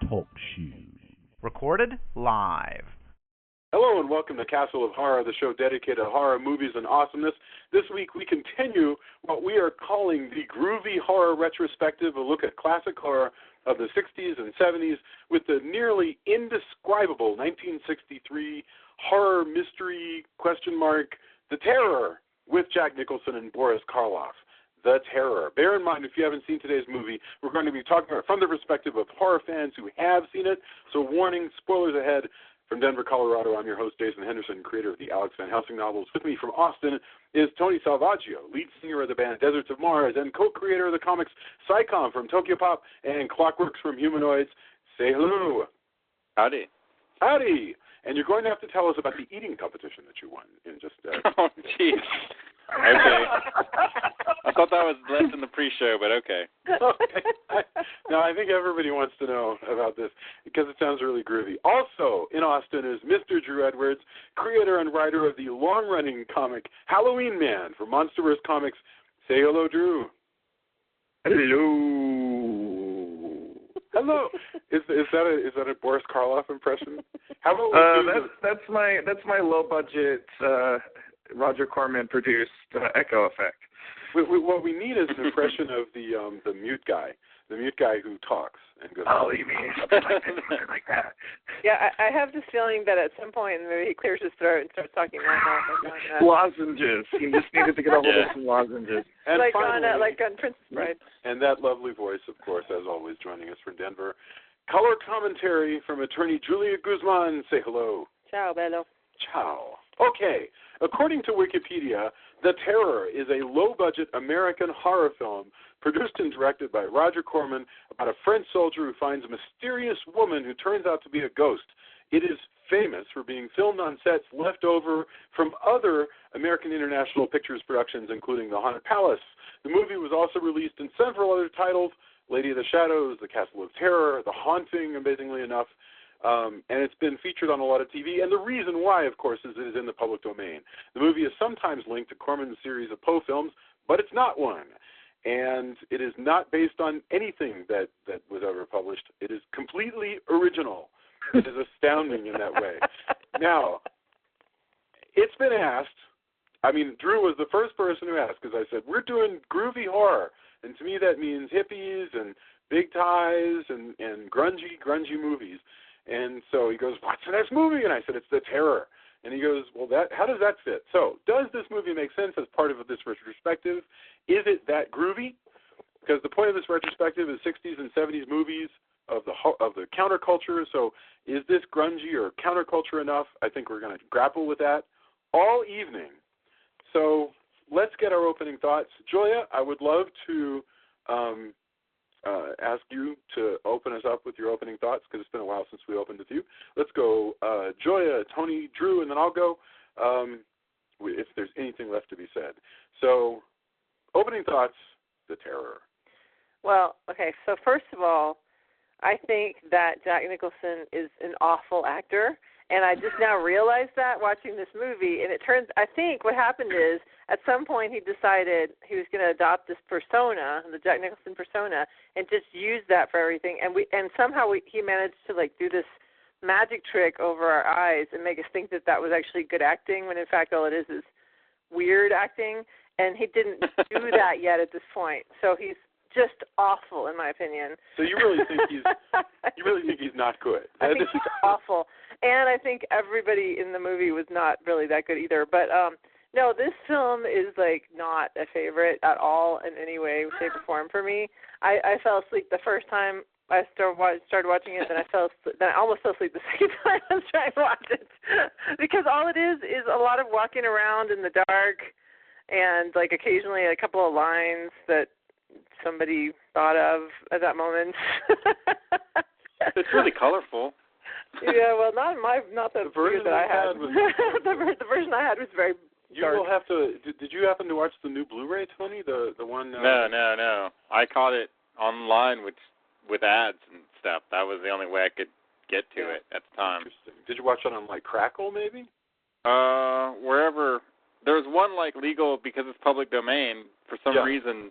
Talk shoes. Recorded live. Hello and welcome to Castle of Horror, the show dedicated to horror movies and awesomeness. This week we continue what we are calling the Groovy Horror Retrospective, a look at classic horror of the 60s and 70s with the nearly indescribable 1963 horror mystery The Terror with Jack Nicholson and Boris Karloff. The Terror. Bear in mind, if you haven't seen today's movie, we're going to be talking about it from the perspective of horror fans who have seen it. So warning, spoilers ahead. From Denver, Colorado, I'm your host, Jason Henderson, creator of the Alex Van Helsing novels. With me from Austin is Tony Salvaggio, lead singer of the band Deserts of Mars and co-creator of the comics Psycom from Tokyo Pop and Clockworks from Humanoids. Say hello. Howdy. Howdy. And you're going to have to tell us about the eating competition that you won in just Oh, jeez. Okay. I thought that was less in the pre-show, but okay. Okay. No, I think everybody wants to know about this because it sounds really groovy. Also in Austin is Mr. Drew Edwards, creator and writer of the long-running comic Halloween Man for Monsterverse Comics. Say hello, Drew. Hello. Hello. Is that a Boris Karloff impression? How about that's my low budget Roger Corman produced echo effect. What we need is an impression of the mute guy who talks and goes. Oh, you mean something like that? Yeah, I have this feeling that at some point maybe he clears his throat and starts talking normal. Lozenges. He just needed to get a hold of some lozenges. And like finally, on Princess Bride. And that lovely voice, of course, as always, joining us from Denver. Color commentary from attorney Julia Guzman. Say hello. Ciao, bello. Ciao. Okay. According to Wikipedia, The Terror is a low-budget American horror film produced and directed by Roger Corman about a French soldier who finds a mysterious woman who turns out to be a ghost. It is famous for being filmed on sets left over from other American International Pictures productions, including The Haunted Palace. The movie was also released in several other titles, Lady of the Shadows, The Castle of Terror, The Haunting, amazingly enough. And it's been featured on a lot of TV. And the reason why, of course, is it is in the public domain. The movie is sometimes linked to Corman's series of Poe films, but it's not one. And it is not based on anything that was ever published. It is completely original. It is astounding in that way. Now, it's been asked. I mean, Drew was the first person who asked because I said, we're doing groovy horror. And to me that means hippies and big ties and grungy movies. And so he goes, what's the next movie? And I said, it's The Terror. And he goes, well, how does that fit? So does this movie make sense as part of this retrospective? Is it that groovy? Because the point of this retrospective is 60s and 70s movies of the counterculture. So is this grungy or counterculture enough? I think we're going to grapple with that all evening. So let's get our opening thoughts. Julia, I would love to ask you to open us up with your opening thoughts because it's been a while since we opened with you. Let's go Julia, Tony, Drew, and then I'll go if there's anything left to be said. So opening thoughts, The Terror. Well, okay, so first of all, I think that Jack Nicholson is an awful actor, and I just now realized that watching this movie, and I think what happened is at some point he decided he was going to adopt this persona, the Jack Nicholson persona, and just use that for everything, and somehow he managed to do this magic trick over our eyes and make us think that was actually good acting, when in fact all it is weird acting, and he didn't do that yet at this point, so he's just awful, in my opinion. So you really think he's not good? I think he's awful, and I think everybody in the movie was not really that good either. But no, this film is not a favorite at all in any way, shape, or form for me. I fell asleep the first time I started watching it, then I almost fell asleep the second time I was trying to watch it, because all it is a lot of walking around in the dark, and occasionally a couple of lines that somebody thought of at that moment. It's really colorful. Yeah, well, not the version that I had. The version I had was very dark. You will have to. Did you happen to watch the new Blu-ray, Tony? The one? No. I caught it online with ads and stuff. That was the only way I could get to it at the time. Interesting. Did you watch it on Crackle, maybe? Wherever. There's one legal because it's public domain. For some reason,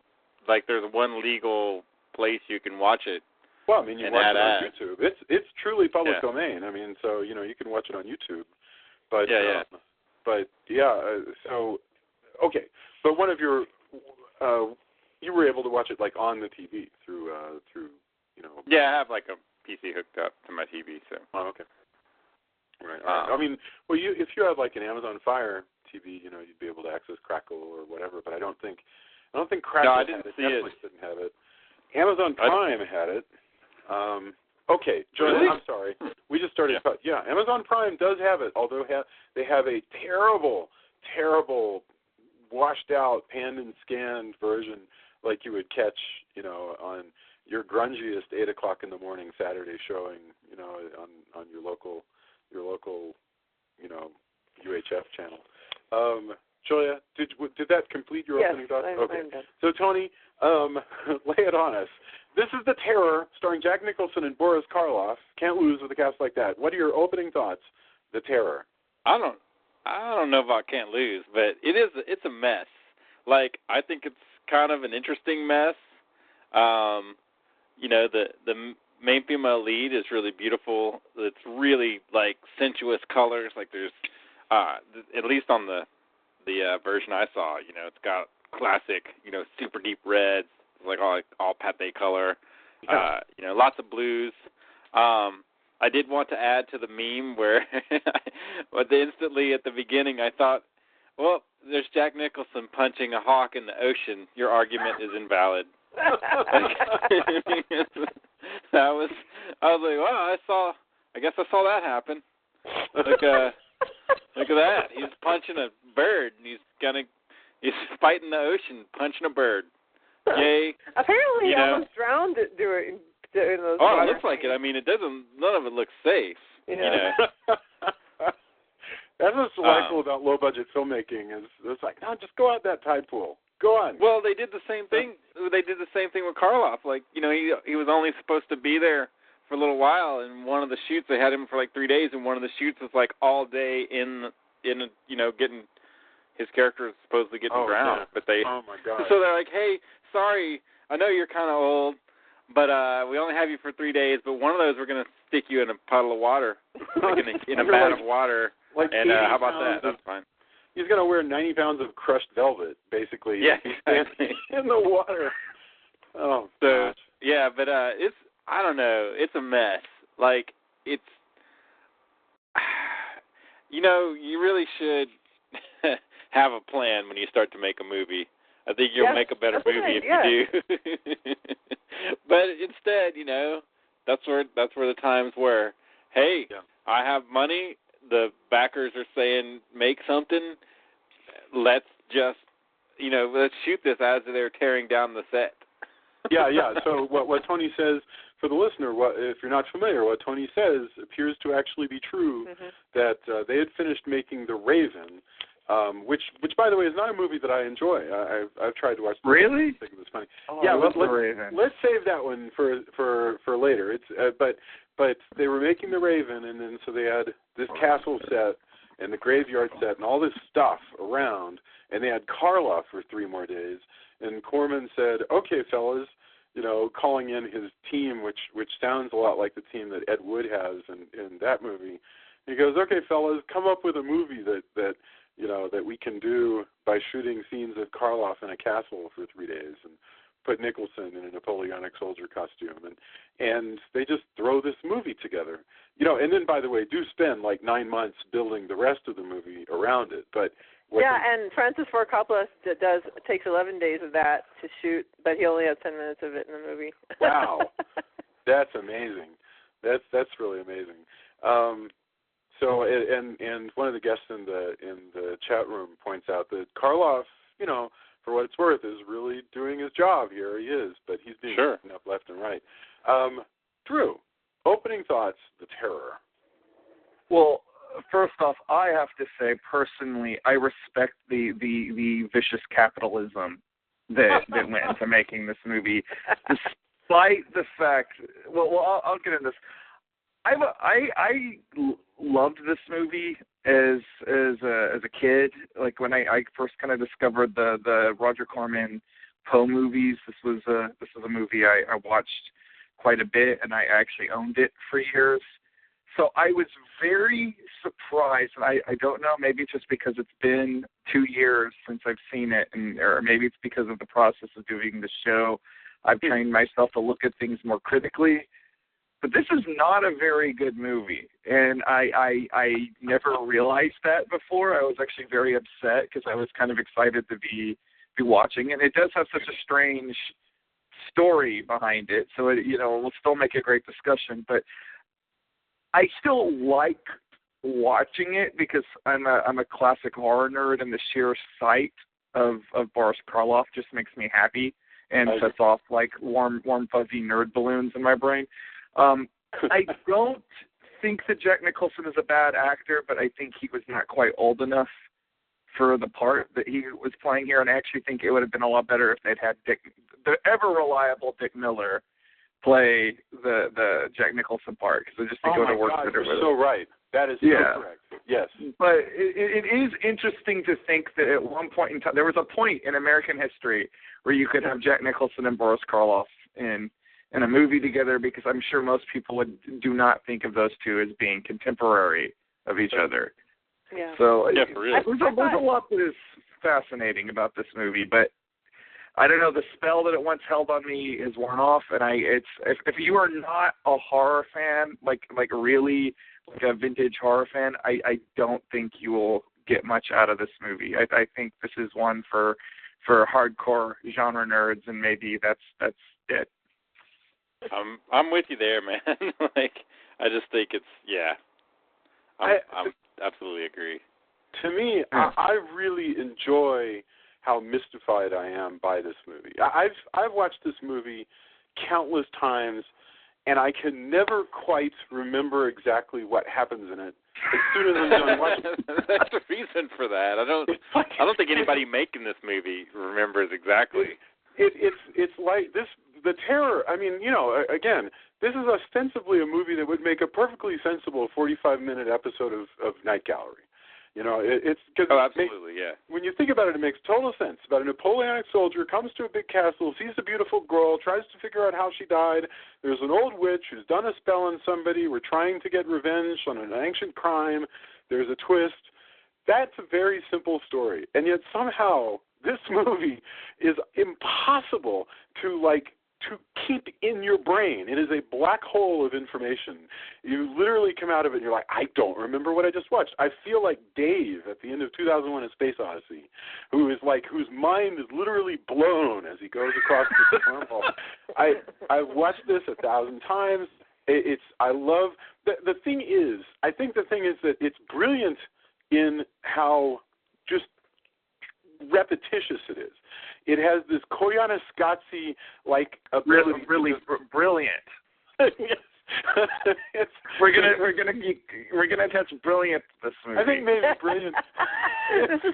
there's one legal place you can watch it. Well, I mean, you watch it on ads. YouTube. It's truly public domain. I mean, so you can watch it on YouTube. But so okay. But one of your you were able to watch it like on the TV through. Yeah, I have like a PC hooked up to my TV, so. Oh, okay. Right. I mean, well, if you have like an Amazon Fire TV, you'd be able to access Crackle or whatever. But I don't think Crackle had it. Netflix didn't have it. Amazon Prime had it. Okay, Joanne, really? I'm sorry. We just started. Yeah, Amazon Prime does have it, although they have a terrible, washed out, panned and scanned version like you would catch, on your grungiest 8 o'clock in the morning Saturday showing, on your local, UHF channel. Julia, did that complete your opening thoughts? Okay. I'm done. So Tony, lay it on us. This is The Terror, starring Jack Nicholson and Boris Karloff. Can't lose with a cast like that. What are your opening thoughts? The Terror. I don't know if I can't lose, but it's a mess. Like, I think it's kind of an interesting mess. The main female lead is really beautiful. It's really like sensuous colors. Like there's at least on the version I saw, it's got classic, super deep reds, like all pate color. Lots of blues. I did want to add to the meme where but instantly at the beginning I thought, well, there's Jack Nicholson punching a hawk in the ocean. Your argument is invalid. I was like, well, I guess I saw that happen. Look at that. He's punching a bird and he's fighting the ocean, punching a bird. Yay. Apparently he almost drowned doing those. Oh, it looks like it. I mean, none of it looks safe. Yeah. That's what's delightful about low-budget filmmaking is it's like, no, just go out that tide pool. Go on. Well, they did the same thing. They did the same thing with Karloff. Like, he was only supposed to be there for a little while. And one of the shoots, they had him for like 3 days, and one of the shoots was like all day in getting his character was supposedly getting drowned. Yeah. But oh my God. So they're like, hey, sorry, I know you're kind of old, but we only have you for 3 days. But one of those, we're going to stick you in a puddle of water, like in a vat of water. Like and how about that? That's fine. He's going to wear 90 pounds of crushed velvet, basically. Yeah, exactly. In the water. Oh, so gosh. Yeah, but I don't know. It's a mess. Like, it's, you really should have a plan when you start to make a movie. I think you'll make a better movie if you do. But instead, that's where the times were. Hey, I have money. The backers are saying, make something. Let's just, let's shoot this as they're tearing down the set. Yeah. So what Tony says, for the listener, if you're not familiar, what Tony says appears to actually be true, that they had finished making The Raven, which by the way is not a movie that I enjoy. I've tried to watch. Really? I think it was funny. Oh, I love The Raven. Let's save that one for later. It's but they were making The Raven, and then so they had this castle set and the graveyard set and all this stuff around, and they had Karloff for 3 more days. And Corman said, "Okay, fellas," calling in his team, which sounds a lot like the team that Ed Wood has in that movie. He goes, "Okay, fellas, come up with a movie that we can do by shooting scenes of Karloff in a castle for 3 days and put Nicholson in a Napoleonic soldier costume, and they just throw this movie together, And then, by the way, do spend like 9 months building the rest of the movie around it, but." And Francis Ford Coppola takes 11 days of that to shoot, but he only has 10 minutes of it in the movie. Wow, that's amazing. That's really amazing. So, and one of the guests in the chat room points out that Karloff, for what it's worth, is really doing his job here. He is, but he's being beaten up left and right. Drew, opening thoughts. The Terror. Well, first off, I have to say, personally, I respect the vicious capitalism that went into making this movie, despite the fact. Well, I'll get into this. I loved this movie as a kid. Like when I first kind of discovered the Roger Corman Poe movies. This was a movie I watched quite a bit, and I actually owned it for years. So I was very surprised, and I don't know, maybe it's just because it's been 2 years since I've seen it, or maybe it's because of the process of doing the show. I've trained myself to look at things more critically. But this is not a very good movie, and I never realized that before. I was actually very upset because I was kind of excited to be watching, and it does have such a strange story behind it, so it will still make a great discussion. But I still like watching it because I'm a classic horror nerd, and the sheer sight of Boris Karloff just makes me happy and sets off like warm fuzzy nerd balloons in my brain. I don't think that Jack Nicholson is a bad actor, but I think he was not quite old enough for the part that he was playing here, and I actually think it would have been a lot better if they'd had the ever-reliable Dick Miller play the Jack Nicholson part, because I just think it would have worked better with it. So right. That is so correct. Yes. But it is interesting to think that at one point in time, there was a point in American history where you could have Jack Nicholson and Boris Karloff in a movie together, because I'm sure most people do not think of those two as being contemporary of each other. Yeah. So yeah, for real. There's a lot that is fascinating about this movie, but I don't know, the spell that it once held on me is worn off, and if you are not a horror fan, like really like a vintage horror fan, I don't think you will get much out of this movie. I think this is one for hardcore genre nerds, and maybe that's it. I'm with you there, man. Like, I just think it's I absolutely agree. To me, I really enjoy how mystified I am by this movie. I've watched this movie countless times, and I can never quite remember exactly what happens in it. As soon as I'm done watching it. That's the reason for that. I don't think anybody making this movie remembers exactly. It's like this. The terror, I mean, again, this is ostensibly a movie that would make a perfectly sensible 45-minute episode of Night Gallery. It's because absolutely, yeah. When you think about it, it makes total sense. About a Napoleonic soldier comes to a big castle, sees a beautiful girl, tries to figure out how she died. There's an old witch who's done a spell on somebody. We're trying to get revenge on an ancient crime. There's a twist. That's a very simple story, and yet somehow this movie is impossible to keep in your brain. It is a black hole of information. You literally come out of it and you're like, I don't remember what I just watched. I feel like Dave at the end of 2001: A Space Odyssey, whose mind is literally blown as he goes across the wormhole. I've watched this 1,000 times. I love the thing is, I think the thing is that it's brilliant in how just repetitious it is. It has this Koyaanisqatsi ability. Really brilliant. Yes. We're gonna attach brilliant to this movie. I think maybe brilliant.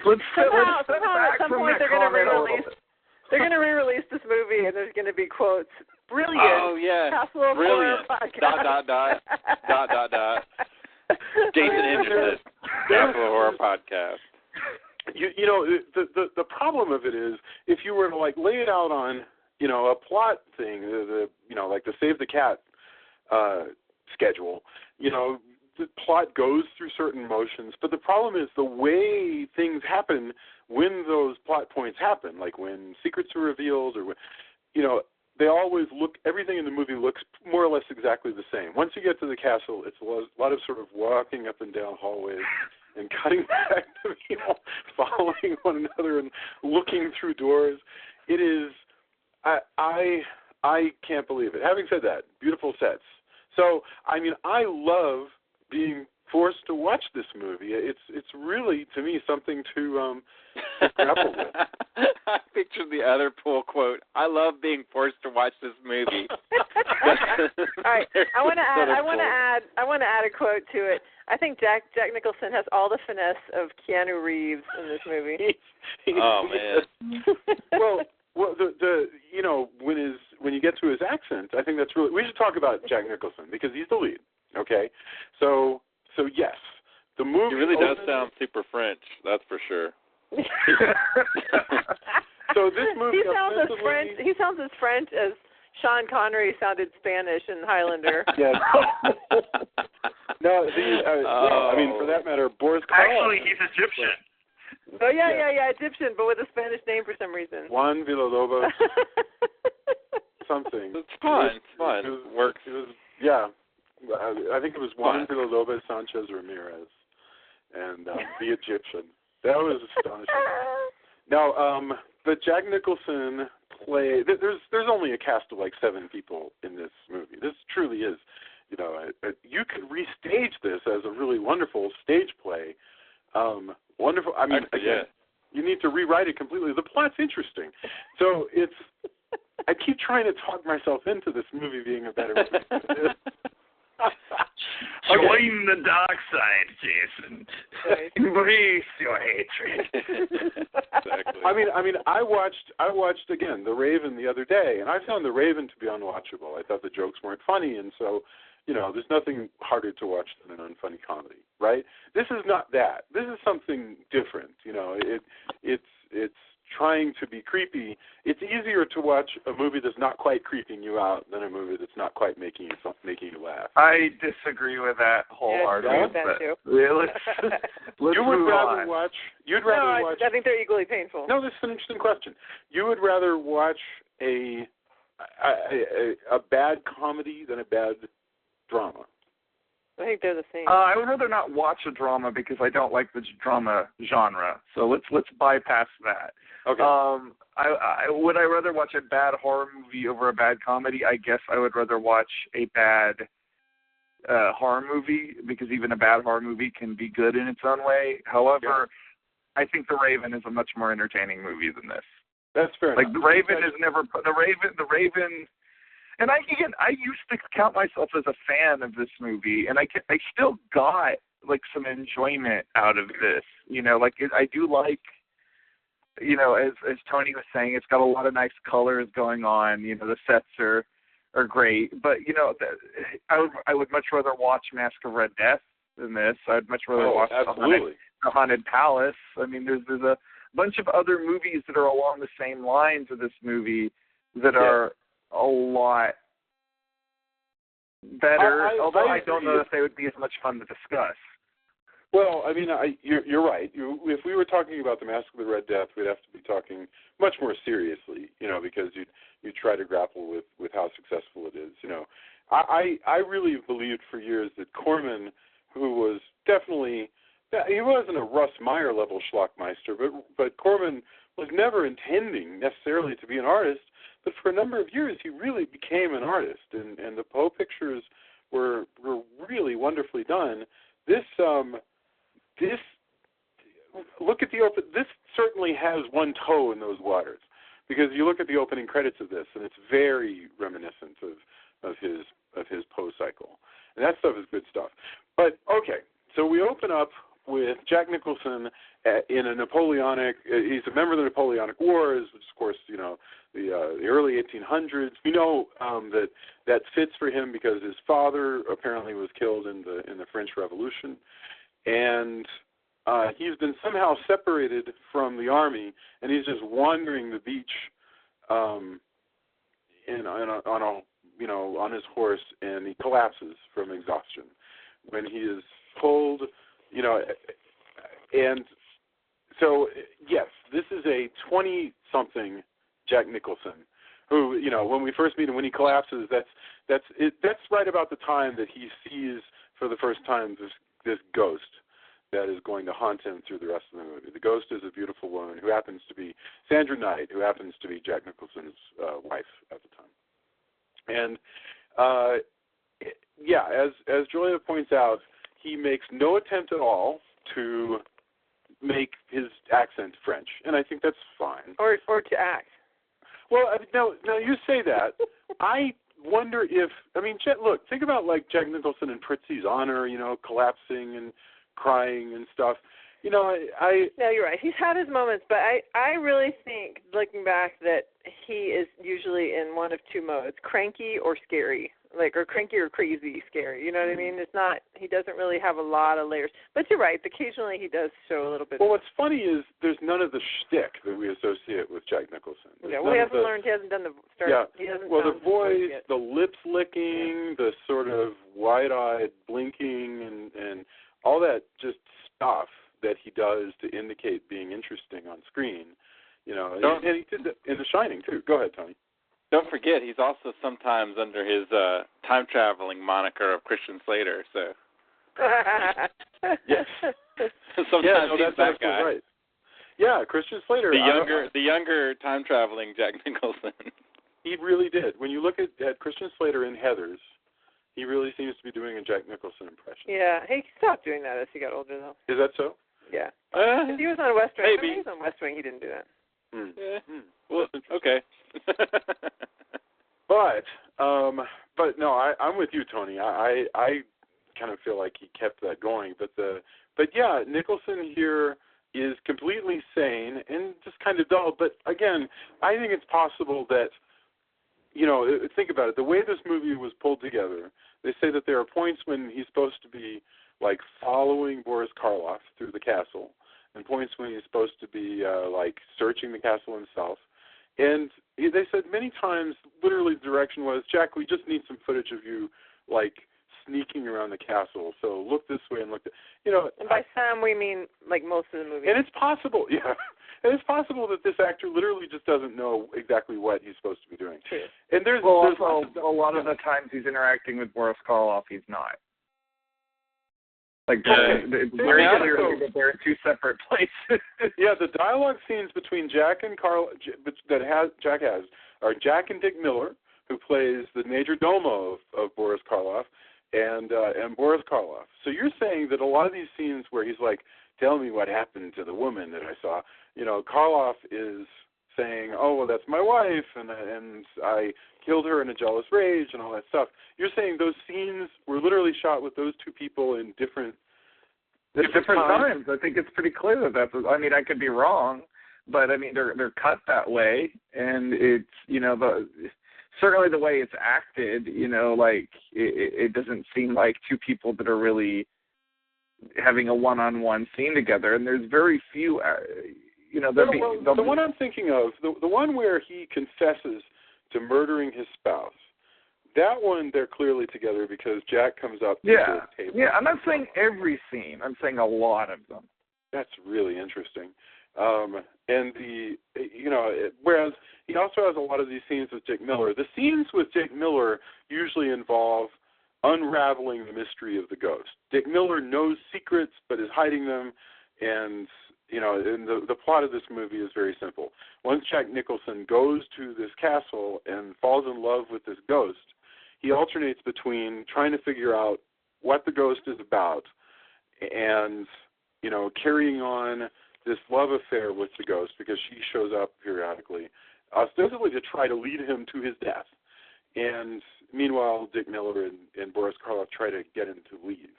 Let's step back at some from point that comment a little bit. They're going to re-release this movie, and there's going to be quotes. Brilliant. Oh yeah. Castle of Brilliant. Horror podcast. ... Jason Henderson. Castle of Horror podcast. The problem of it is, if you were to lay it out on a plot thing, the Save the Cat schedule, the plot goes through certain motions, but the problem is the way things happen when those plot points happen, like when secrets are revealed, or when, they always everything in the movie looks more or less exactly the same. Once you get to the castle, it's a lot of sort of walking up and down hallways and cutting back to people, following one another and looking through doors. It is, I can't believe it. Having said that, beautiful sets. So, I mean, I love being forced to watch this movie. It's really, to me, something to grapple with. I pictured the other Poole quote. I love being forced to watch this movie. All right, I want to add a quote to it. I think Jack Nicholson has all the finesse of Keanu Reeves in this movie. Oh man. Well, when you get to his accent, I think that's really. We should talk about Jack Nicholson because he's the lead. Okay, so yes, the movie. He really does sound super French. That's for sure. So this movie he sounds as French as Sean Connery sounded Spanish in Highlander. Yes. No, I mean, for that matter, Boris Karloff. Actually, he's Egyptian. Oh, yeah, Egyptian, but with a Spanish name for some reason. Juan Villalobos. Something. It's fun. It's fun. Works. It was, yeah. I think it was Juan Villalobos Sanchez Ramirez, and the Egyptian. That was astonishing. Now, but Jack Nicholson played. There's only a cast of like 7 people in this movie. This truly is, you know, you could restage this as a really wonderful stage play. Wonderful. I mean, again, you need to rewrite it completely. The plot's interesting, so it's. I keep trying to talk myself into this movie being a better movie. Join the dark side, Jason. Right. Embrace your hatred. Exactly. I mean, I watched again The Raven the other day, and I found The Raven to be unwatchable. I thought the jokes weren't funny, and so, you know, there's nothing harder to watch than an unfunny comedy, right? This is not that. This is something different. You know, it's trying to be creepy. It's easier to watch a movie that's not quite creeping you out than a movie that's not quite making you laugh. I disagree with that wholeheartedly. Yeah, I agree with that too. Let's move on. I think they're equally painful. No, this is an interesting question. You would rather watch a bad comedy than a bad drama? I think they're the same. I would rather not watch a drama because I don't like the drama genre. So let's bypass that. Okay. Would I rather watch a bad horror movie over a bad comedy? I guess I would rather watch a bad horror movie because even a bad horror movie can be good in its own way. However, I think The Raven is a much more entertaining movie than this. That's fair enough. Like The Raven is never The Raven. And I used to count myself as a fan of this movie, and I still got like some enjoyment out of this. You know, like I do like, you know, as Tony was saying, it's got a lot of nice colors going on. You know, the sets are great, but you know, I would much rather watch Mask of Red Death than this. I'd much rather watch The Haunted Palace. I mean, there's a bunch of other movies that are along the same lines of this movie that are a lot better, although I don't know if they would be as much fun to discuss. Well, I mean, you're right. If we were talking about The Mask of the Red Death, we'd have to be talking much more seriously, you know, because you'd try to grapple with how successful it is. You know, I really believed for years that Corman, who was definitely, he wasn't a Russ Meyer level schlockmeister, but Corman was never intending necessarily to be an artist. But for a number of years, he really became an artist, and the Poe pictures were really wonderfully done. This look at the open. This certainly has one toe in those waters, because you look at the opening credits of this, and it's very reminiscent of his Poe cycle, and that stuff is good stuff. But okay, so we open up with Jack Nicholson in a Napoleonic. He's a member of the Napoleonic Wars, which, of course, you know, the early 1800s. We know that fits for him because his father apparently was killed in the French Revolution, and he's been somehow separated from the army, and he's just wandering the beach, on his horse, and he collapses from exhaustion when he is pulled. You know, and so, yes, this is a 20-something Jack Nicholson who, you know, when we first meet him, when he collapses, that's right about the time that he sees for the first time this ghost that is going to haunt him through the rest of the movie. The ghost is a beautiful woman who happens to be Sandra Knight, who happens to be Jack Nicholson's wife at the time. And, as Julia points out, he makes no attempt at all to make his accent French, and I think that's fine. Or to act. Well, now you say that. I wonder if, I mean, look, think about like Jack Nicholson in Prizzi's Honor, you know, collapsing and crying and stuff. You know, No, you're right. He's had his moments, but I really think, looking back, that he is usually in one of two modes, cranky or scary, or cranky or crazy scary. You know what I mean? It's not, he doesn't really have a lot of layers. But you're right, occasionally he does show a little bit. Well, what's funny is there's none of the shtick that we associate with Jack Nicholson. Yeah, well, he hasn't learned, he hasn't done the start. Yeah, he hasn't the voice, yet. the lips licking, the sort of wide-eyed blinking, and all that just stuff that he does to indicate being interesting on screen. You know, and he did that in The Shining, too. Go ahead, Tony. Don't forget, he's also sometimes under his time-traveling moniker of Christian Slater, so. Yes. Sometimes he's that guy. Right. Yeah, Christian Slater. The younger time-traveling Jack Nicholson. He really did. When you look at Christian Slater in Heathers, he really seems to be doing a Jack Nicholson impression. Yeah, he stopped doing that as he got older, though. Is that so? Yeah. He was on West Wing. Maybe. He was on West Wing. He didn't do that. Yeah. Well, okay. But no, I'm with you, Tony. I kind of feel like he kept that going. But yeah, Nicholson here is completely sane and just kind of dull. But again, I think it's possible that, you know, think about it. The way this movie was pulled together, they say that there are points when he's supposed to be like following Boris Karloff through the castle, and points when he's supposed to be like searching the castle himself. And they said many times, literally the direction was, Jack, we just need some footage of you, like, sneaking around the castle. So look this way and look that. You know. And by some, we mean, like, most of the movie. And it's possible, yeah. And it's possible that this actor literally just doesn't know exactly what he's supposed to be doing. True. And there's also a lot of the times he's interacting with Boris Karloff, he's not. Like, it's very clear that they're in two separate places. Yeah, the dialogue scenes between Jack and Jack has are Jack and Dick Miller, who plays the major domo of Boris Karloff, and Boris Karloff. So you're saying that a lot of these scenes where he's like, "Tell me what happened to the woman that I saw," you know, Karloff is saying, "Oh, well, that's my wife, and I killed her in a jealous rage," and all that stuff. You're saying those scenes were literally shot with those two people in different times. I think it's pretty clear that that's. I mean, I could be wrong, but I mean, they're cut that way, and it's, you know, certainly the way it's acted, you know, like it doesn't seem like two people that are really having a one-on-one scene together, and there's very few. You know, the one I'm thinking of, the one where he confesses to murdering his spouse, that one they're clearly together because Jack comes up to the table. Yeah, I'm not saying every scene. I'm saying a lot of them. That's really interesting. And whereas he also has a lot of these scenes with Dick Miller. The scenes with Dick Miller usually involve unraveling the mystery of the ghost. Dick Miller knows secrets but is hiding them, and you know, and the plot of this movie is very simple. Once Jack Nicholson goes to this castle and falls in love with this ghost, he alternates between trying to figure out what the ghost is about and, you know, carrying on this love affair with the ghost because she shows up periodically, ostensibly to try to lead him to his death. And meanwhile, Dick Miller and Boris Karloff try to get him to leave.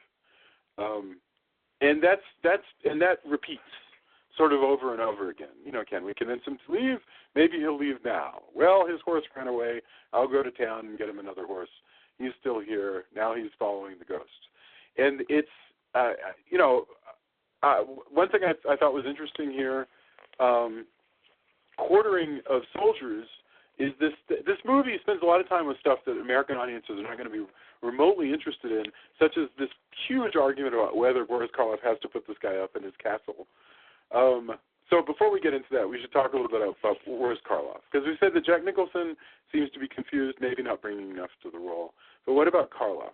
And that repeats sort of over and over again. You know, can we convince him to leave? Maybe he'll leave now. Well, his horse ran away. I'll go to town and get him another horse. He's still here. Now he's following the ghost. And it's, one thing I thought was interesting here, quartering of soldiers, is this movie spends a lot of time with stuff that American audiences are not going to be remotely interested in, such as this huge argument about whether Boris Karloff has to put this guy up in his castle. So before we get into that, we should talk a little bit about Boris Karloff, because we said that Jack Nicholson seems to be confused, maybe not bringing enough to the role. But what about Karloff?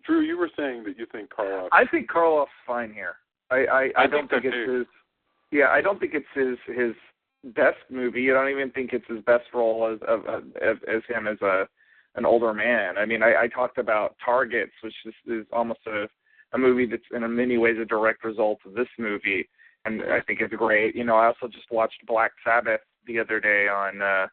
Drew, you were saying that you think Karloff. I think Karloff's fine here. I don't think it's his. Yeah, I don't think it's his best movie. I don't even think it's his best role as him as an older man. I mean, I talked about Targets, which is almost a movie that's in many ways a direct result of this movie, and I think it's great. You know, I also just watched Black Sabbath the other day on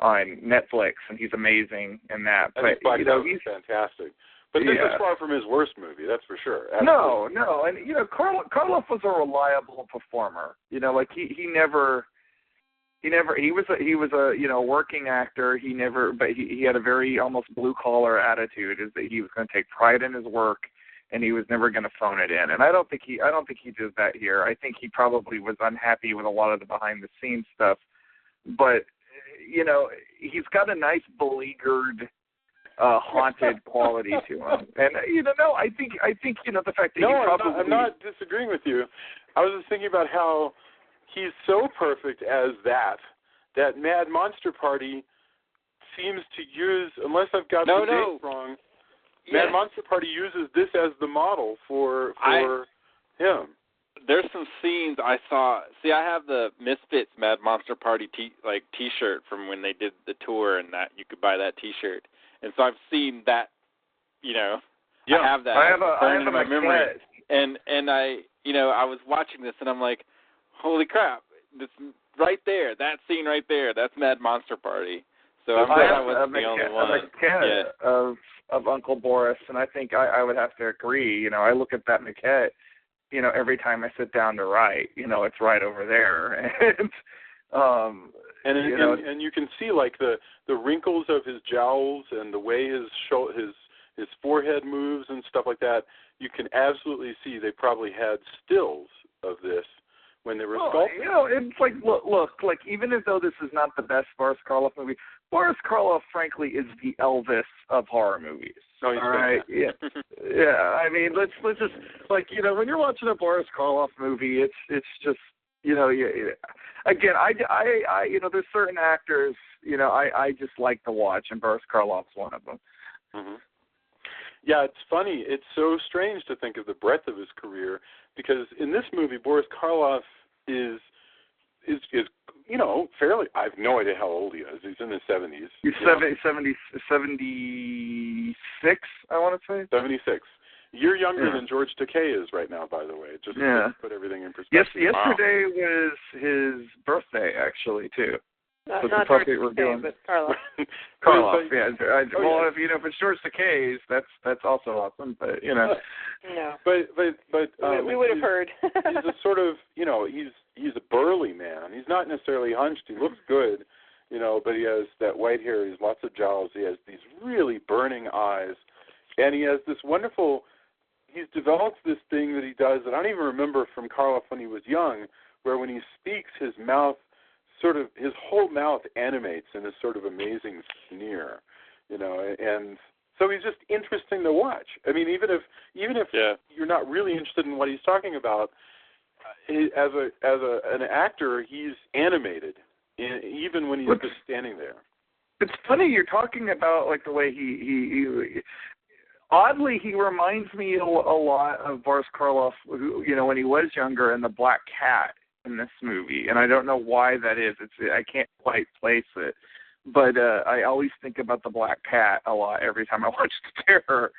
Netflix, and he's amazing in that. I think Black Sabbath is fantastic. But this is far from his worst movie, that's for sure. Absolutely. No, and you know, Karloff was a reliable performer. You know, like he never, he was a working actor. But he had a very almost blue collar attitude, is that he was going to take pride in his work, and he was never going to phone it in. And I don't think he did that here. I think he probably was unhappy with a lot of the behind the scenes stuff, but he's got a nice beleaguered, haunted quality to him. And I think the fact that I'm not disagreeing with you. I was just thinking about how he's so perfect as that Mad Monster Party seems to use, unless I've got the dates wrong, Mad Monster Party uses this as the model for him. There's some scenes I saw. See, I have the Misfits Mad Monster Party T-shirt from when they did the tour, and that you could buy that T-shirt. And so I've seen that. I have that. I have in my memory. And I was watching this, and I'm like, holy crap! This right there, that scene right there, that's Mad Monster Party. So I'm glad I wasn't the only one. I'm a maquette of Uncle Boris, and I think I would have to agree. I look at that maquette. Every time I sit down to write, it's right over there, and you can see like the wrinkles of his jowls and the way his forehead moves and stuff like that. You can absolutely see they probably had stills of this when they were sculpting. It's like look, like even as though this is not the best Boris Karloff movie, Boris Karloff, frankly, is the Elvis of horror movies. Oh, he's all right, yeah. I mean, let's just when you're watching a Boris Karloff movie, it's just again, I there's certain actors I just like to watch, and Boris Karloff's one of them. Mm-hmm. Yeah, it's funny. It's so strange to think of the breadth of his career, because in this movie, Boris Karloff is fairly. I have no idea how old he is. He's in his 70s. He's 76, I want to say. 76. You're younger than George Takei is right now, by the way. Just to put everything in perspective. Yesterday was his birthday, actually, too. Not George Takei, but Karloff. Karloff, yeah. If it's George Takei's, that's also awesome. But No. But we would have heard. He's a sort of he's a burly man. He's not necessarily hunched. He looks good, but he has that white hair. He has lots of jowls. He has these really burning eyes, and he has this wonderful. He's developed this thing that he does that I don't even remember from Karloff when he was young, where when he speaks, his whole mouth animates in this sort of amazing sneer, and so he's just interesting to watch. I mean, even if you're not really interested in what he's talking about, as an actor, he's animated, even when he's just standing there. It's funny you're talking about like the way he oddly, he reminds me a lot of Boris Karloff, who, when he was younger, in The Black Cat in this movie, and I don't know why that is. I can't quite place it, but I always think about The Black Cat a lot every time I watch The Terror.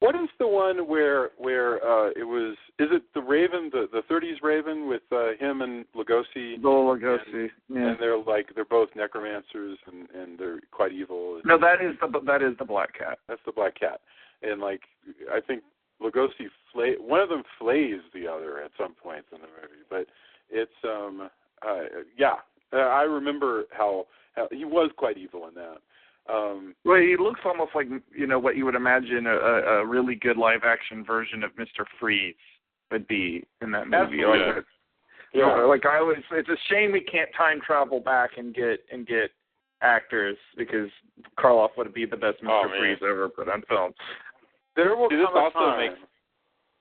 What is the one where it was? Is it the Raven, the 30s Raven with him and Lugosi? Lugosi, and they're both necromancers and they're quite evil. No, that is the Black Cat. That's the Black Cat, and I think Lugosi one of them flays the other at some point in the movie, but it's I remember how he was quite evil in that. Well, he looks almost like what you would imagine a really good live action version of Mr. Freeze would be in that movie. It's a shame we can't time travel back and get actors, because Karloff would be the best Mr. Freeze ever put on film. There will come a time.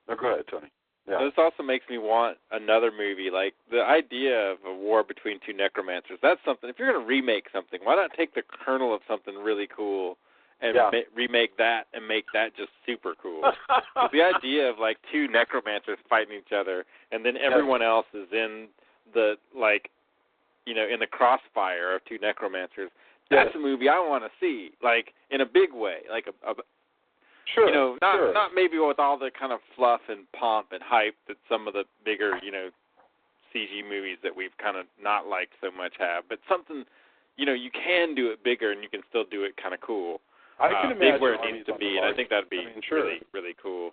Go ahead, Tony. Yeah. This also makes me want another movie. Like, the idea of a war between two necromancers, that's something. If you're going to remake something, why not take the kernel of something really cool and remake that and make that just super cool? The idea of, two necromancers fighting each other, and then everyone else is in the, in the crossfire of two necromancers, that's a movie I want to see, in a big way, Sure. Not maybe with all the kind of fluff and pomp and hype that some of the bigger, CG movies that we've kind of not liked so much have, but something, you can do it bigger and you can still do it kind of cool. I can imagine big where it needs to be, and I think that'd be really, really cool.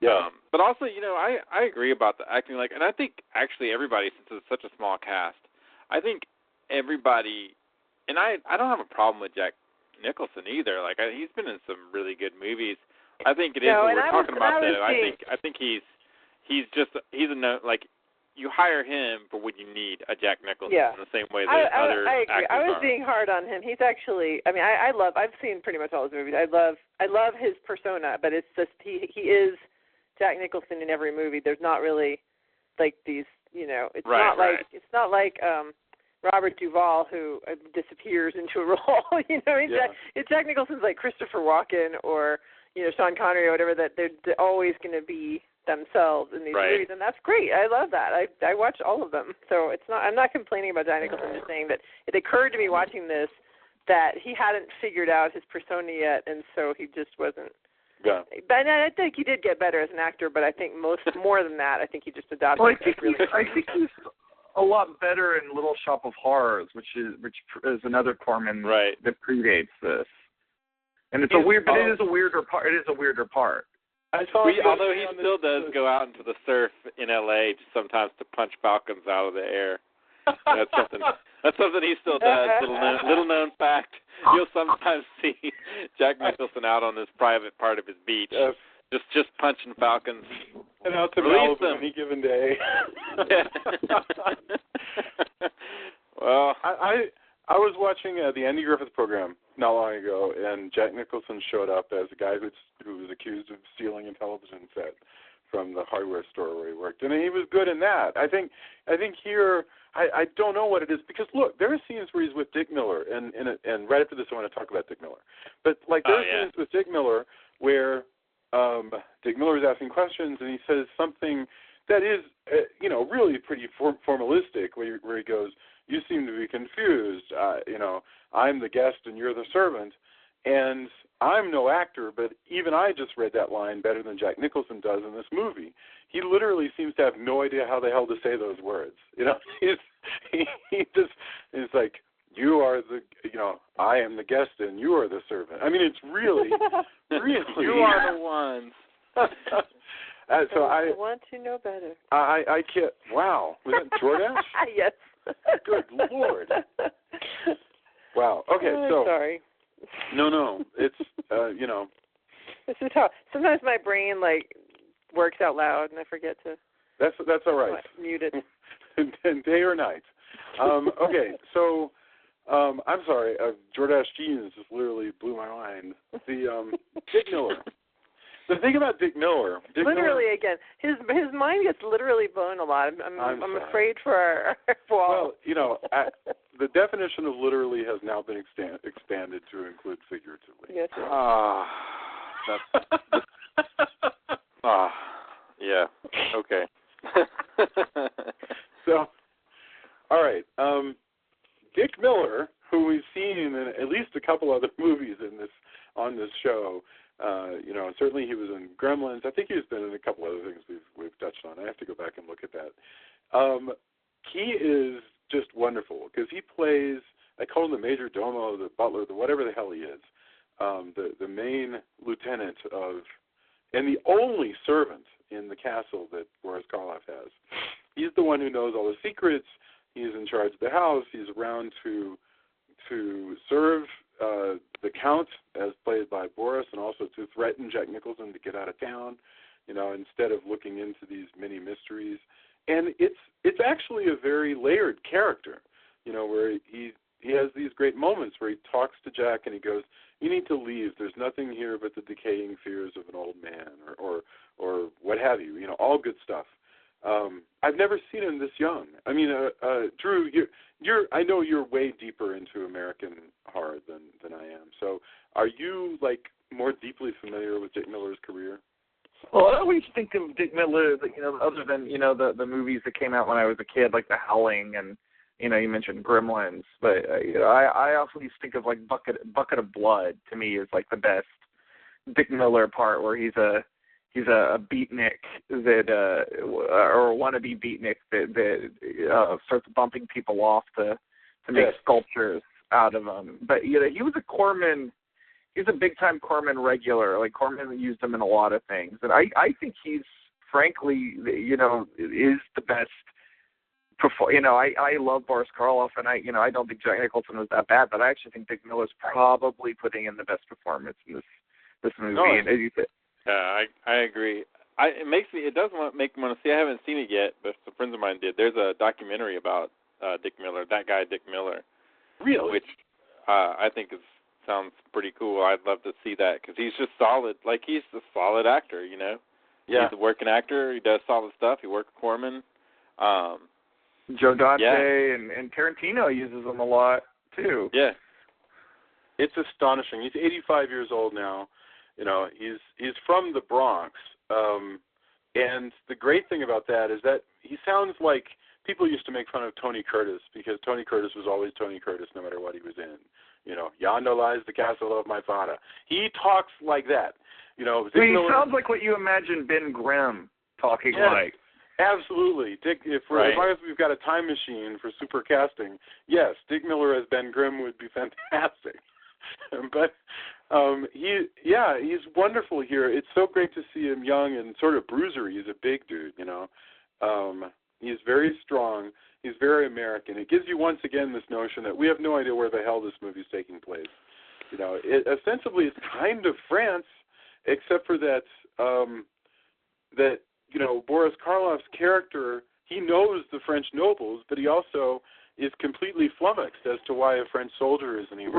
Yeah. But also, I agree about the acting, and I think actually everybody, since it's such a small cast, I think everybody, and I don't have a problem with Jack Nicholson either. Like he's been in some really good movies. I think it is what we're talking about though. I think he's a no, like you hire him for what you need a Jack Nicholson in the same way that other I agree. actors I was are. being hard on him. He's actually, I mean, I've seen pretty much all his movies. I love his persona, but it's just he is Jack Nicholson in every movie. There's not really like these, it's not like Robert Duvall who disappears into a role. It's Jack Nicholson's like Christopher Walken or Sean Connery or whatever, that they're always going to be themselves in these movies, and that's great. I love that. I watch all of them, so I'm not complaining about Jack Nicholson. I'm just saying that it occurred to me watching this that he hadn't figured out his persona yet, and so he just wasn't. Yeah. But I think he did get better as an actor, but I think more than that, I think he just adopted. Well, I think he's a lot better in Little Shop of Horrors, which is another Corman that predates this. And it's it is a weirder part. It is a weirder part. Although he still does go out into the surf in L.A. sometimes to punch falcons out of the air. That's something he still does. Little known fact. You'll sometimes see Jack Nicholson out on this private part of his beach, just punching falcons. And out to Malibu any given day. Well, I was watching the Andy Griffith program not long ago, and Jack Nicholson showed up as a guy who was accused of stealing a television set from the hardware store where he worked, and he was good in that. I think here I don't know what it is, because look, there are scenes where he's with Dick Miller, and right after this I want to talk about Dick Miller, but like there are scenes with Dick Miller where Dick Miller is asking questions, and he says something that is really pretty formalistic, where he goes, "You seem to be confused. I'm the guest and you're the servant." And I'm no actor, but even I just read that line better than Jack Nicholson does in this movie. He literally seems to have no idea how the hell to say those words. He just is like, "You are I am the guest and you are the servant." I mean, it's really, really. You are the ones. So I want to know better. I can't. Wow, was that Jordache? Yes. Good Lord. Wow. Okay, so. Sorry. No. It's This is how sometimes my brain works out loud and I forget to. That's all right. Mute it. Day or night. Okay, so I'm sorry. Jordache Jeans just literally blew my mind. The Dick Miller. The thing about Dick Miller. Again, his mind gets literally blown a lot. I'm afraid for our wall. Well, the definition of literally has now been expanded to include figuratively. Yes. Yeah. Okay. So, all right. Dick Miller, who we've seen in at least a couple other movies on this show. Certainly he was in Gremlins. I think he's been in a couple other things we've touched on. I have to go back and look at that. He is just wonderful because he plays, I call him the major domo, the butler, the whatever the hell he is, the main lieutenant and the only servant in the castle that Boris Karloff has. He's the one who knows all the secrets. He's in charge of the house. He's around to serve the Count, as played by Boris, and also to threaten Jack Nicholson to get out of town, instead of looking into these many mysteries. And it's actually a very layered character, where he has these great moments where he talks to Jack and he goes, "You need to leave. There's nothing here but the decaying fears of an old man," or what have you. All good stuff. I've never seen him this young. I mean, Drew, I know you're way deeper into American horror than I am. So, are you more deeply familiar with Dick Miller's career? Well, I always think of Dick Miller, other than the movies that came out when I was a kid, like The Howling, and you mentioned Gremlins. But I always think of Bucket of Blood. To me, is the best Dick Miller part, where he's a beatnik that or wannabe beatnik that starts bumping people off to make sculptures out of them. But he was a Corman. He's a big time Corman regular. Corman used him in a lot of things, and I think he's frankly is the best I love Boris Karloff, and I don't think Jack Nicholson was that bad, but I actually think Dick Miller's probably putting in the best performance in this movie. No, and as you said, I agree. It does make me want to see. I haven't seen it yet, but some friends of mine did. There's a documentary about Dick Miller, that guy Dick Miller. Really? Which I think sounds pretty cool. I'd love to see that because he's just solid. Like, he's a solid actor, you know? Yeah. He's a working actor. He does solid stuff. He worked Corman. Joe Dante and Tarantino uses him a lot, too. Yeah. It's astonishing. He's 85 years old now. You know, he's from the Bronx. And the great thing about that is that he sounds like people used to make fun of Tony Curtis because Tony Curtis was always Tony Curtis no matter what he was in. You know, yonder lies the castle of my father. He talks like that. You know, he sounds like what you imagine Ben Grimm talking like. Absolutely. Dick, as long as we've got a time machine for super casting, yes, Dick Miller as Ben Grimm would be fantastic. But he's wonderful here. It's so great to see him young and sort of bruisery. He's a big dude, you know. He's very strong. He's very American. It gives you once again this notion that we have no idea where the hell this movie's taking place. You know, ostensibly it's kind of France, except for that you know, Boris Karloff's character, he knows the French nobles, but he also is completely flummoxed as to why a French soldier isn't even.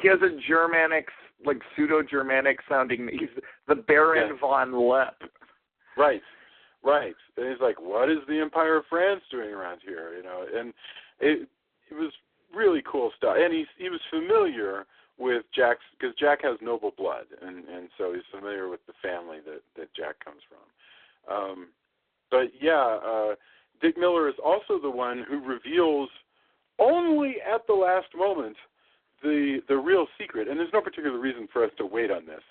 He has a Germanic, like pseudo-Germanic sounding. He's the Baron von Lepp. Right. And he's like, what is the Empire of France doing around here? You know, and it was really cool stuff. And he was familiar with Jack's, because Jack has noble blood, and so he's familiar with the family that Jack comes from. Dick Miller is also the one who reveals only at the last moment the real secret, and there's no particular reason for us to wait on this.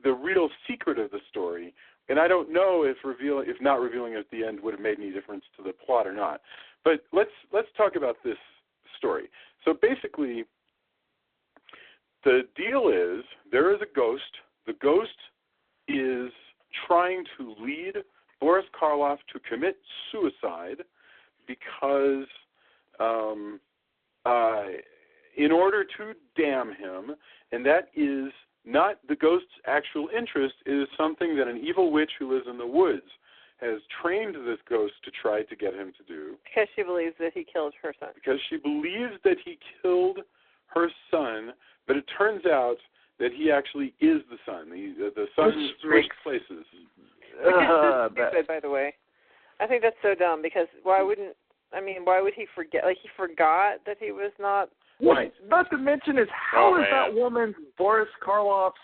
The real secret of the story, and I don't know if not revealing it at the end would have made any difference to the plot or not. But let's talk about this story. So basically, the deal is there is a ghost. The ghost is trying to lead Boris Karloff to commit suicide because in order to damn him, and that is not the ghost's actual interest, it is something that an evil witch who lives in the woods has trained this ghost to try to get him to do. Because she believes that he killed her son. Because she believes that he killed her son, but it turns out that he actually is the son. The son switched places. Stupid, by the way. I think that's so dumb because why would he forget? Like, he forgot that he was not. Right. Not to mention how is that woman Boris Karloff's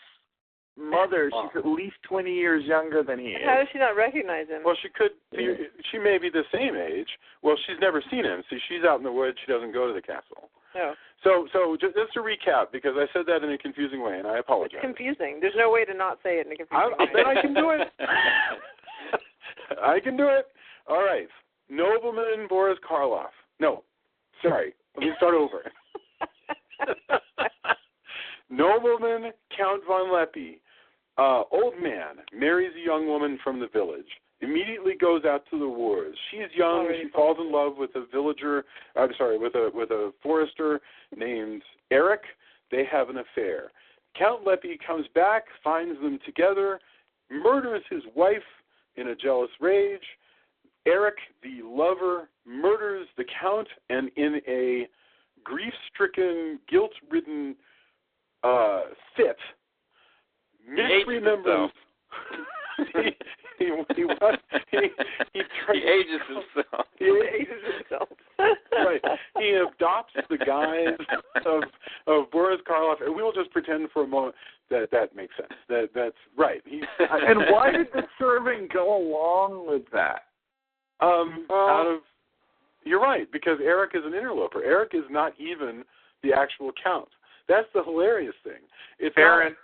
mother? She's at least 20 years younger than he is. How does she not recognize him? Well, she may be the same age. Well, she's never seen him. See, she's out in the woods. She doesn't go to the castle. No. So just to recap, because I said that in a confusing way, and I apologize. It's confusing. There's no way to not say it in a confusing way. I bet I can do it. I can do it. All right. Nobleman Boris Karloff. No. Sorry. Let me start over. Nobleman Count von Leppy, old man, marries a young woman from the village, immediately goes out to the wars. She's young. She falls in love with with a forester named Eric. They have an affair. Count Leppy comes back, finds them together, murders his wife in a jealous rage. Eric, the lover, murders the Count, and in a grief-stricken, guilt-ridden fit, misremembers. He ages himself. He ages himself. Right. He adopts the guise of Boris Karloff, and we will just pretend for a moment that makes sense. That's right. And why did the servant go along with that? You're right, because Eric is an interloper. Eric is not even the actual Count. That's the hilarious thing. It's Baron,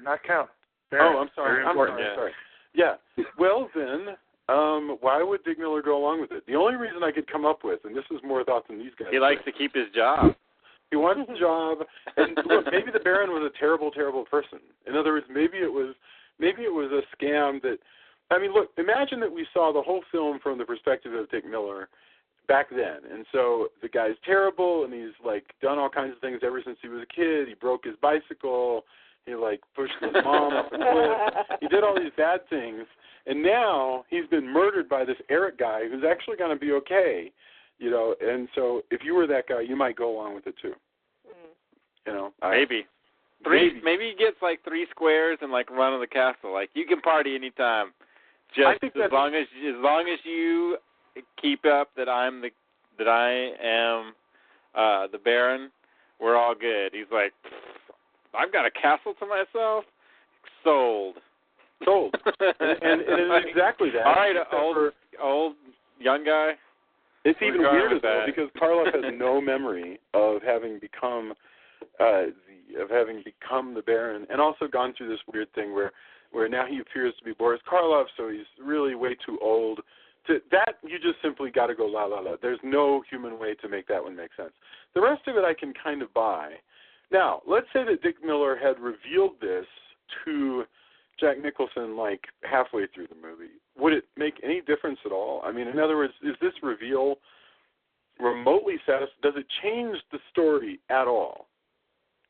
not Count. Baron. Oh, I'm sorry. I'm sorry. Yeah. Well, then, why would Dick Miller go along with it? The only reason I could come up with, and this is more thought than these guys. He likes to keep his job. He wants the job, and look, maybe the Baron was a terrible, terrible person. In other words, maybe it was a scam that I mean, look, imagine that we saw the whole film from the perspective of Dick Miller back then. And so the guy's terrible, and he's, like, done all kinds of things ever since he was a kid. He broke his bicycle. He, like, pushed his mom off a cliff. He did all these bad things. And now he's been murdered by this Eric guy who's actually going to be okay, you know. And so if you were that guy, you might go along with it, too. You know? Maybe he gets, like, 3 squares and, like, run of the castle. Like, you can party anytime. Just as long as you keep up that I am the Baron, we're all good. He's like, I've got a castle to myself. Sold. and it's exactly that. All right, old young guy. It's even weirder though because Karloff has no memory of having become the Baron, and also gone through this weird thing where now he appears to be Boris Karloff, so he's really way too old. That you just simply got to go la la la. There's no human way to make that one make sense. The rest of it I can kind of buy. Now, let's say that Dick Miller had revealed this to Jack Nicholson like halfway through the movie. Would it make any difference at all? I mean, in other words, is this reveal remotely satisfying? Does it change the story at all?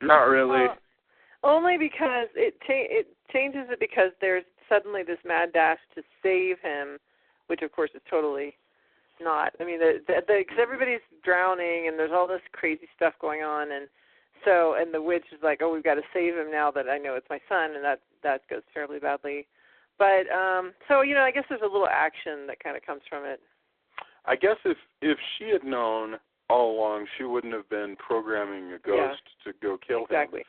Not really. Only because it changes it because there's suddenly this mad dash to save him, which of course is totally not. I mean, because everybody's drowning and there's all this crazy stuff going on, and the witch is like, oh, we've got to save him now that I know it's my son, and that goes terribly badly. But so you know, I guess there's a little action that kind of comes from it. I guess if she had known all along, she wouldn't have been programming a ghost to go kill him. Exactly.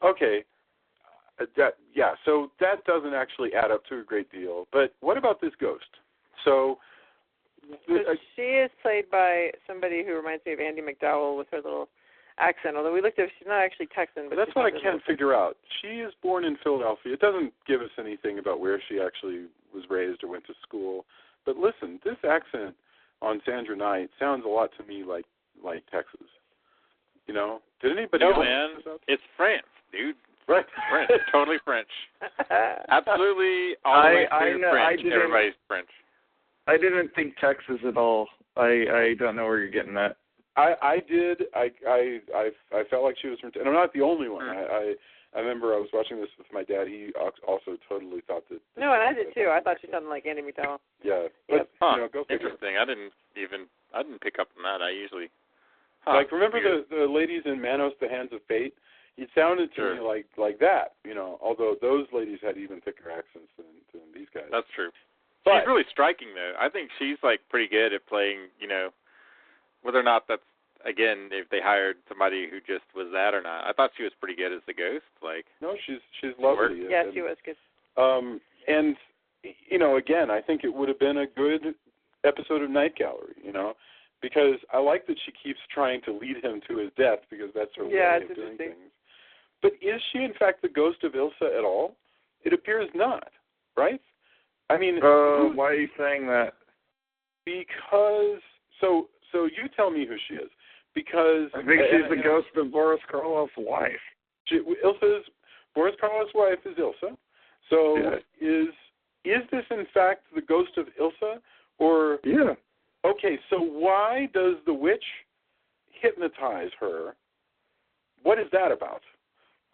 Okay. So that doesn't actually add up to a great deal. But what about this ghost? So she is played by somebody who reminds me of Andie MacDowell with her little accent, although we looked at her, she's not actually Texan. But that's what I can't figure out. She is born in Philadelphia. It doesn't give us anything about where she actually was raised or went to school. But listen, this accent on Sandra Knight sounds a lot to me like Texas. You know? Did anybody else? No, man. It's France, dude. Right. French. Totally French. Absolutely all the way through French. Everybody's French. I didn't think Texas at all. I don't know where you're getting that. I did. I felt like she was from, and I'm not the only one. I remember I was watching this with my dad. He also totally thought that. No, and I did too. I thought she sounded like Andie MacDowell. Yeah, but you know, go figure. Interesting. I didn't pick up on that. I usually. Like remember the ladies in Manos, the Hands of Fate? It sounded to me like that, you know. Although those ladies had even thicker accents than these guys. That's true. But, she's really striking, though. I think she's like pretty good at playing. You know, whether or not that's again if they hired somebody who just was that or not. I thought she was pretty good as the ghost. Like no, she's lovely. Yeah, she was good. And you know, again, I think it would have been a good episode of Night Gallery. You know. Because I like that she keeps trying to lead him to his death because that's her way of doing things. But is she, in fact, the ghost of Ilsa at all? It appears not, right? I mean... why are you saying that? Because... So you tell me who she is. Because... I think she's the ghost of Boris Karloff's wife. Boris Karloff's wife is Ilsa. So is this, in fact, the ghost of Ilsa? Or... Yeah. Okay, so why does the witch hypnotize her? What is that about?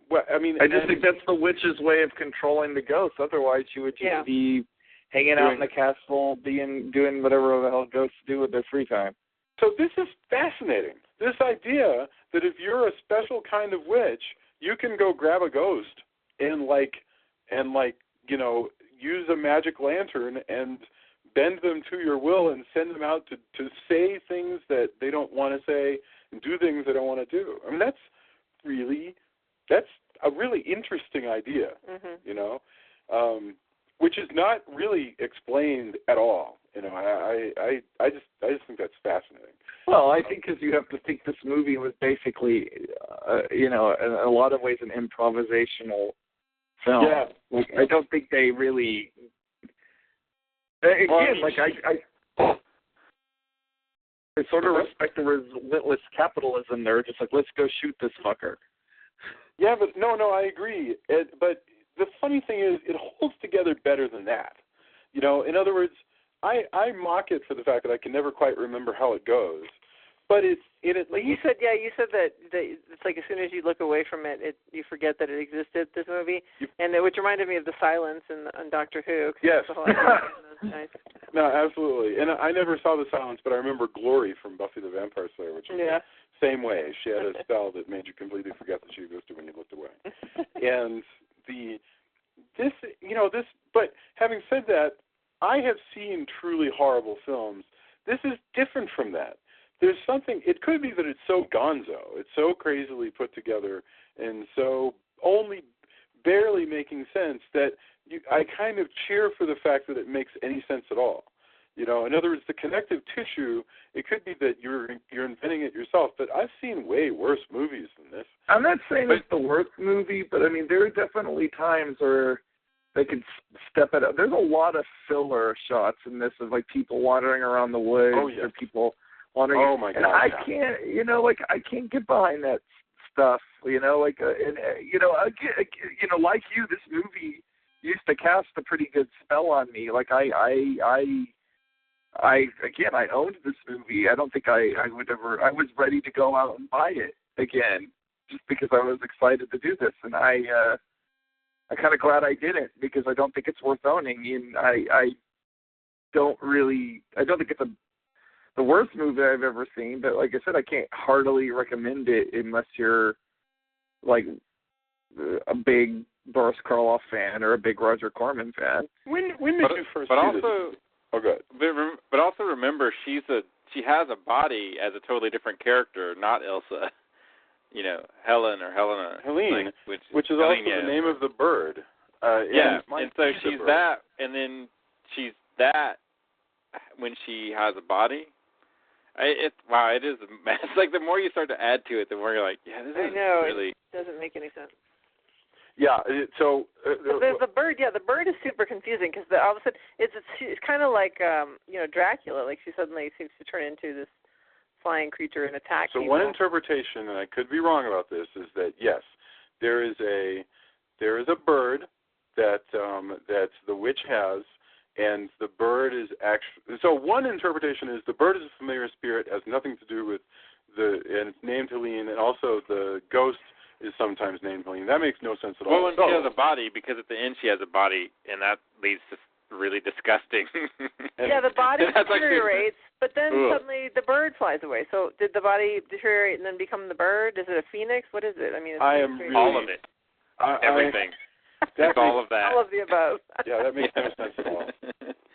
Well, I mean, I just think that's the witch's way of controlling the ghosts. Otherwise, she would just be hanging out in the castle, doing whatever the hell ghosts do with their free time. So this is fascinating. This idea that if you're a special kind of witch, you can go grab a ghost and you know, use a magic lantern and bend them to your will and send them out to say things that they don't want to say and do things they don't want to do. I mean, that's a really interesting idea, you know, which is not really explained at all. You know, I just think that's fascinating. Well, I think because you have to think this movie was basically, you know, in a lot of ways an improvisational film. Yeah. Like, I don't think they really... Again, I sort of respect the relentless capitalism there. Just like, let's go shoot this fucker. Yeah, but no, I agree. But the funny thing is, it holds together better than that. You know, in other words, I mock it for the fact that I can never quite remember how it goes. But it at least... You said that it's like as soon as you look away from it, you forget that it existed, this movie, which reminded me of the silence in Doctor Who. Yes. The whole idea. Nice. No, absolutely. And I never saw the silence, but I remember Glory from Buffy the Vampire Slayer, which was the same way. She had a spell that made you completely forget that she existed when you looked away. And but having said that, I have seen truly horrible films. This is different from that. There's something, it could be that it's so gonzo, it's so crazily put together and so only barely making sense that I kind of cheer for the fact that it makes any sense at all. You know, in other words, the connective tissue, it could be that you're inventing it yourself, but I've seen way worse movies than this. I'm not saying it's the worst movie, but I mean, there are definitely times where they could step it up. There's a lot of filler shots in this of like people wandering around the woods or people wandering. Oh my God! And I can't, I can't get behind that stuff. Like you, like you, this movie used to cast a pretty good spell on me. Like I owned this movie. I don't think I was ready to go out and buy it again just because I was excited to do this, and I'm kind of glad I didn't because I don't think it's worth owning. And I don't think it's the worst movie I've ever seen, but like I said, I can't heartily recommend it unless you're like a big Boris Karloff fan or a big Roger Corman fan. When did you first see this? Oh, good. But also remember, she has a body as a totally different character, not Elsa. Helen or Helena. Helene, which is Helene, also the name of the bird. And so she's that, and then she's that when she has a body. It is a mess. Like, the more you start to add to it, the more you're like, yeah, this is really... It doesn't make any sense. Yeah, so... the bird, the bird is super confusing because all of a sudden, it's kind of like, Dracula. Like, she suddenly seems to turn into this flying creature and attack people. So one interpretation, and I could be wrong about this, is that, yes, there is a bird that the witch has, and the bird is actually... So one interpretation is the bird is a familiar spirit, has nothing to do with and it's named Helene, and also the ghost is sometimes named Helene. That makes no sense at all. Well, when she has a body, because at the end she has a body, and that leads to really disgusting. The body deteriorates, but then suddenly the bird flies away. So did the body deteriorate and then become the bird? Is it a phoenix? What is it? I mean, all of it. Everything. That's all of that. All of the above. Yeah, that makes no sense at all.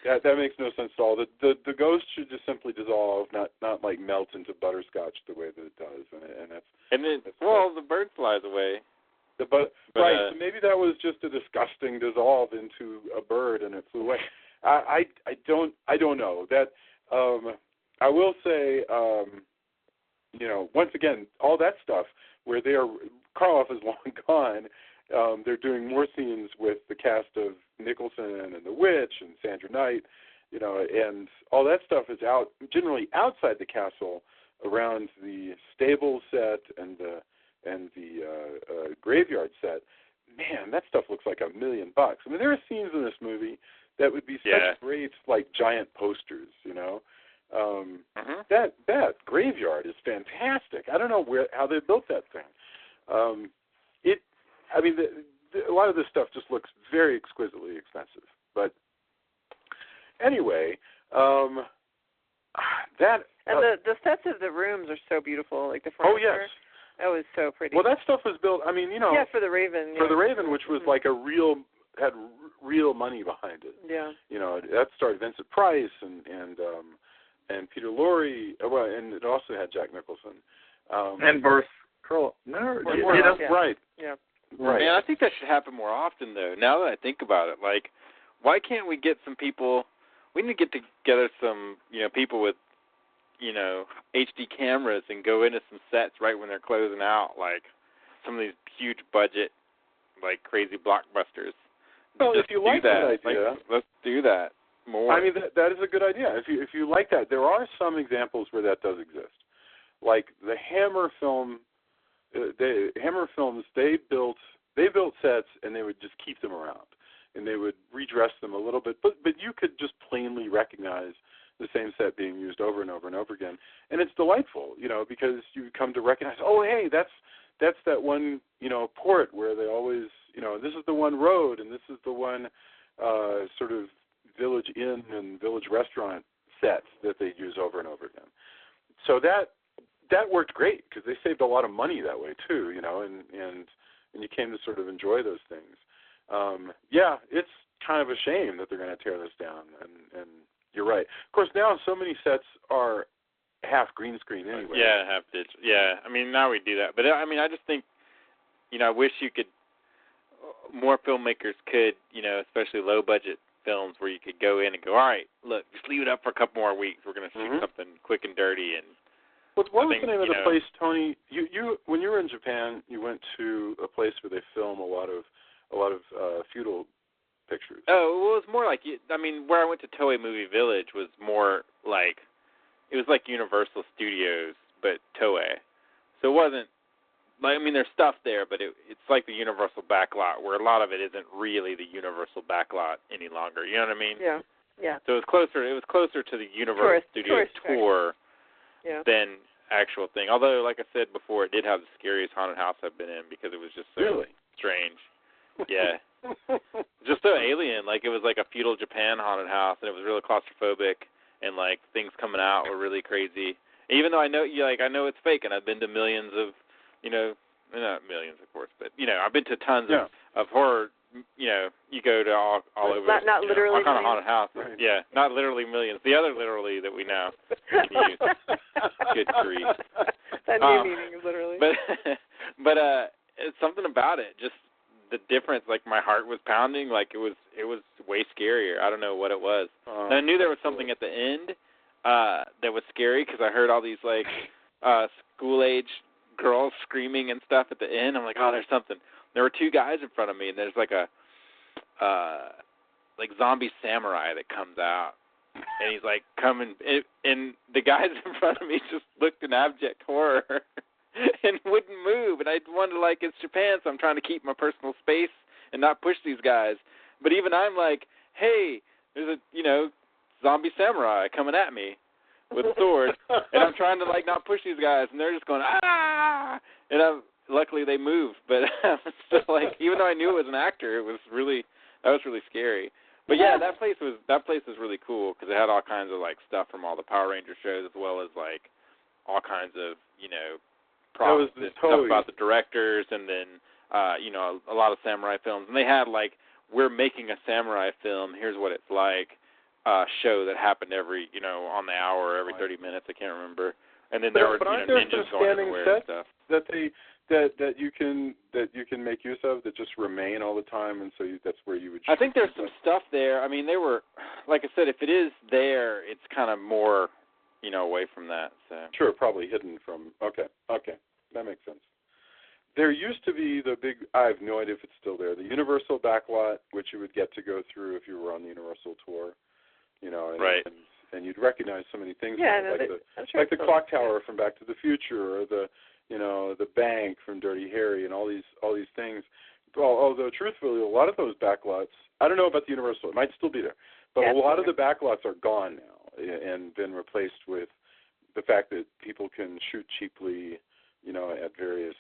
Yeah, that makes no sense at all. The ghost should just simply dissolve, not like melt into butterscotch the way that it does, the bird flies away. Right, so maybe that was just a disgusting dissolve into a bird and it flew away. I don't know. That I will say, once again, all that stuff where Karloff is long gone. They're doing more scenes with the cast of Nicholson and the Witch and Sandra Knight, and all that stuff is generally outside the castle, around the stable set and the graveyard set. Man, that stuff looks like $1 million. I mean, there are scenes in this movie that would be such great, like giant posters. That graveyard is fantastic. I don't know how they built that thing. A lot of this stuff just looks very exquisitely expensive. But anyway, the sets of the rooms are so beautiful, like the furniture. Oh yes, that was so pretty. Well, that stuff was built. I mean, for the Raven. For the Raven, which was like had real money behind it. Yeah. That starred Vincent Price and Peter Lorre. Well, and it also had Jack Nicholson. And Boris Karloff. Right. Yeah. Right. Man, I think that should happen more often, though. Now that I think about it, like, why can't we get some people? We need to get together some, people with, HD cameras and go into some sets right when they're closing out, like some of these huge budget, like crazy blockbusters. Well, if you like that idea, let's do that more. I mean, that is a good idea. If you like that, there are some examples where that does exist, like the Hammer film. Hammer Films, they built sets and they would just keep them around. and they would redress them a little bit, but you could just plainly recognize the same set being used over and over and over again, and it's delightful, because you come to recognize, oh, hey, that's that one, port where they always, this is the one road, and this is the one sort of village inn and village restaurant sets that they use over and over again. So that worked great because they saved a lot of money that way too, and you came to sort of enjoy those things. It's kind of a shame that they're going to tear this down, and you're right. Of course, now so many sets are half green screen anyway. Yeah, half digital. Yeah, I mean, now we do that. But, I mean, I just think, I wish more filmmakers could, especially low-budget films where you could go in and go, all right, look, just leave it up for a couple more weeks. We're going to shoot something quick and dirty. And what was the name of the place, Tony? You when you were in Japan, you went to a place where they film a lot of feudal pictures. Oh, well, it was more like, where I went to Toei Movie Village was more like, it was like Universal Studios, but Toei. So it wasn't, there's stuff there, but it's like the Universal backlot, where a lot of it isn't really the Universal backlot any longer. You know what I mean? Yeah, yeah. So it was closer to the Universal Studios tour than actual thing. Although, like I said before, it did have the scariest haunted house I've been in because it was just so strange. Yeah. Just so alien. Like, it was like a feudal Japan haunted house, and it was really claustrophobic, and, like, things coming out were really crazy. Even though I know it's fake, and I've been to millions of, not millions, of course, but, I've been to tons of horror, you go to all over, not literally all kind of millions. haunted houses. Right. Yeah, not literally millions. The other literally that we know can use. Good grief. That new meaning of literally. But it's something about it, just the difference, like my heart was pounding, like it was way scarier. I don't know what it was. And I knew there was something at the end that was scary because I heard all these like school-age girls screaming and stuff at the end. I'm like, oh, there's something. There were two guys in front of me, and there's like a zombie samurai that comes out, and he's like coming, and the guys in front of me just looked in abject horror and wouldn't move. And I wanted to, it's Japan, so I'm trying to keep my personal space and not push these guys. But even I'm like, hey, there's a zombie samurai coming at me with a sword, and I'm trying to not push these guys, and they're just going ah, and luckily they moved, but I was still even though I knew it was an actor, that was really scary. But yeah, that place was really cool because it had all kinds of stuff from all the Power Ranger shows, as well as all kinds of props, stuff about the directors, and then a lot of samurai films, and they had we're making a samurai film, here's what it's like. Show that happened every, on the hour, every 30 minutes. I can't remember. And then there were ninjas going everywhere and stuff. That you can make use of that just remain all the time, and so that's where you would. I think there's some stuff there. I mean, they were, like I said, if it is there, it's kind of more, away from that. So sure, probably hidden from. Okay, that makes sense. There used to be the big. I have no idea if it's still there. The Universal backlot, which you would get to go through if you were on the Universal tour. Right. And you'd recognize so many things, like the clock tower from Back to the Future, or the bank from Dirty Harry, and all these things. Well, although truthfully, a lot of those backlots, I don't know about the Universal, it might still be there, but a lot of the backlots are gone now and been replaced with the fact that people can shoot cheaply, at various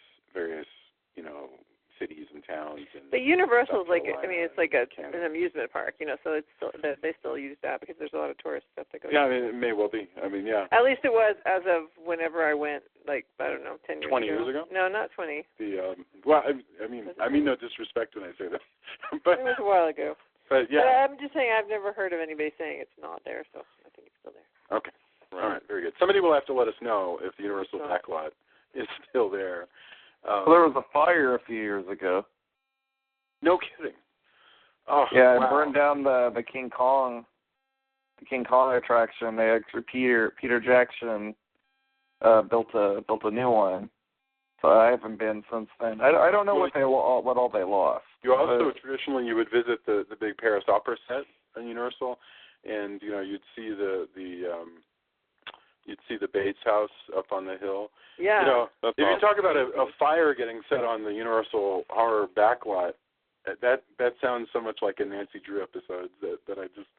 cities and towns. And the Universal is it's like an amusement park, so it's still, they still use that because there's a lot of tourist stuff that goes. Yeah, it may well be. Yeah. At least it was as of whenever I went, I don't know, 10 years 20 ago. 20 years ago? No, not 20. I mean no disrespect when I say that. But it was a while ago. But yeah. But I'm just saying I've never heard of anybody saying it's not there, so I think it's still there. Okay. All right, very good. Somebody will have to let us know if the Universal backlot is still there. There was a fire a few years ago. No kidding. Oh, yeah, it burned down the King Kong attraction. They actually Peter Jackson built a new one. So I haven't been since then. I don't know what all they lost. You also traditionally you would visit the big Paris Opera set on Universal, and you'd see the Bates house up on the hill. Yeah. If you talk about a fire getting set on the Universal horror backlot, That sounds so much like a Nancy Drew episode that I just,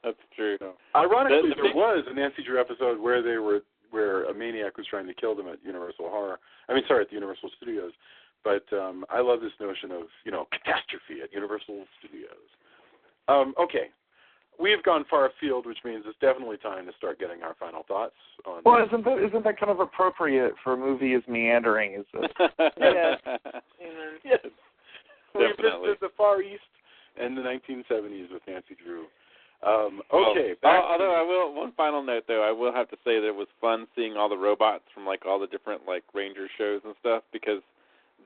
That's true. Ironically, there was a Nancy Drew episode where a maniac was trying to kill them at at the Universal Studios. But I love this notion of, catastrophe at Universal Studios. Okay. We've gone far afield, which means it's definitely time to start getting our final thoughts on. Well, isn't that kind of appropriate for a movie as meandering as this? Yes. Yes. We've Definitely. visited the Far East and the 1970s with Nancy Drew. Okay. Although one final note though, I will have to say that it was fun seeing all the robots from like all the different like Ranger shows and stuff because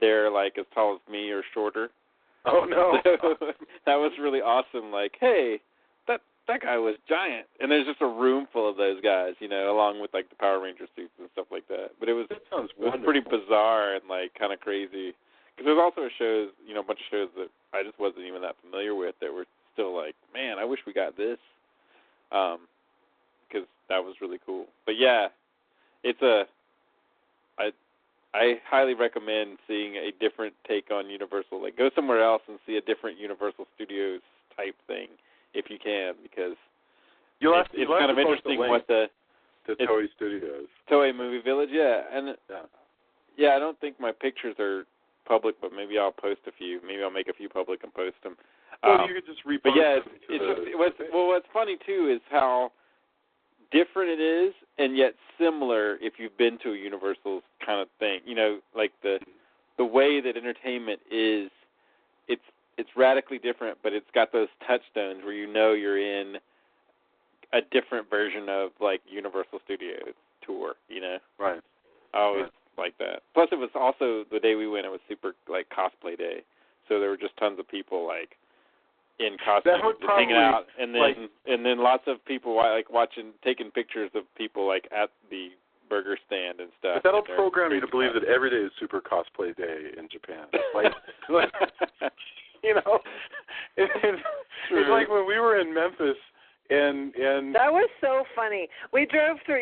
they're like as tall as me or shorter. Oh no. So, that was really awesome. Like, hey, that guy was giant, and there's just a room full of those guys, along with like the Power Ranger suits and stuff like that. But it sounds was pretty bizarre and like kind of crazy. Because there's also shows, a bunch of shows that I just wasn't even that familiar with that were still like, man, I wish we got this, because that was really cool. But yeah, I highly recommend seeing a different take on Universal. Like, go somewhere else and see a different Universal Studios type thing if you can, because it's kind of interesting what the Toei Studios. Toei Movie Village, yeah. And yeah, I don't think my pictures are public, but maybe I'll post a few. Maybe I'll make a few public and post them. Well, you could just repost but yeah, them. what's funny too is how different it is, and yet similar if you've been to a Universal's kind of thing. Like the way that entertainment is, it's radically different, but it's got those touchstones where you're in a different version of like Universal Studios tour. Right. I always like that. Plus, it was also the day we went. It was super like cosplay day, so there were just tons of people like in costumes just hanging out, and then lots of people like taking pictures of people like at the burger stand and stuff. But that'll program you to believe that every day is Super Cosplay Day in Japan. It's like when we were in Memphis and that was so funny. We drove through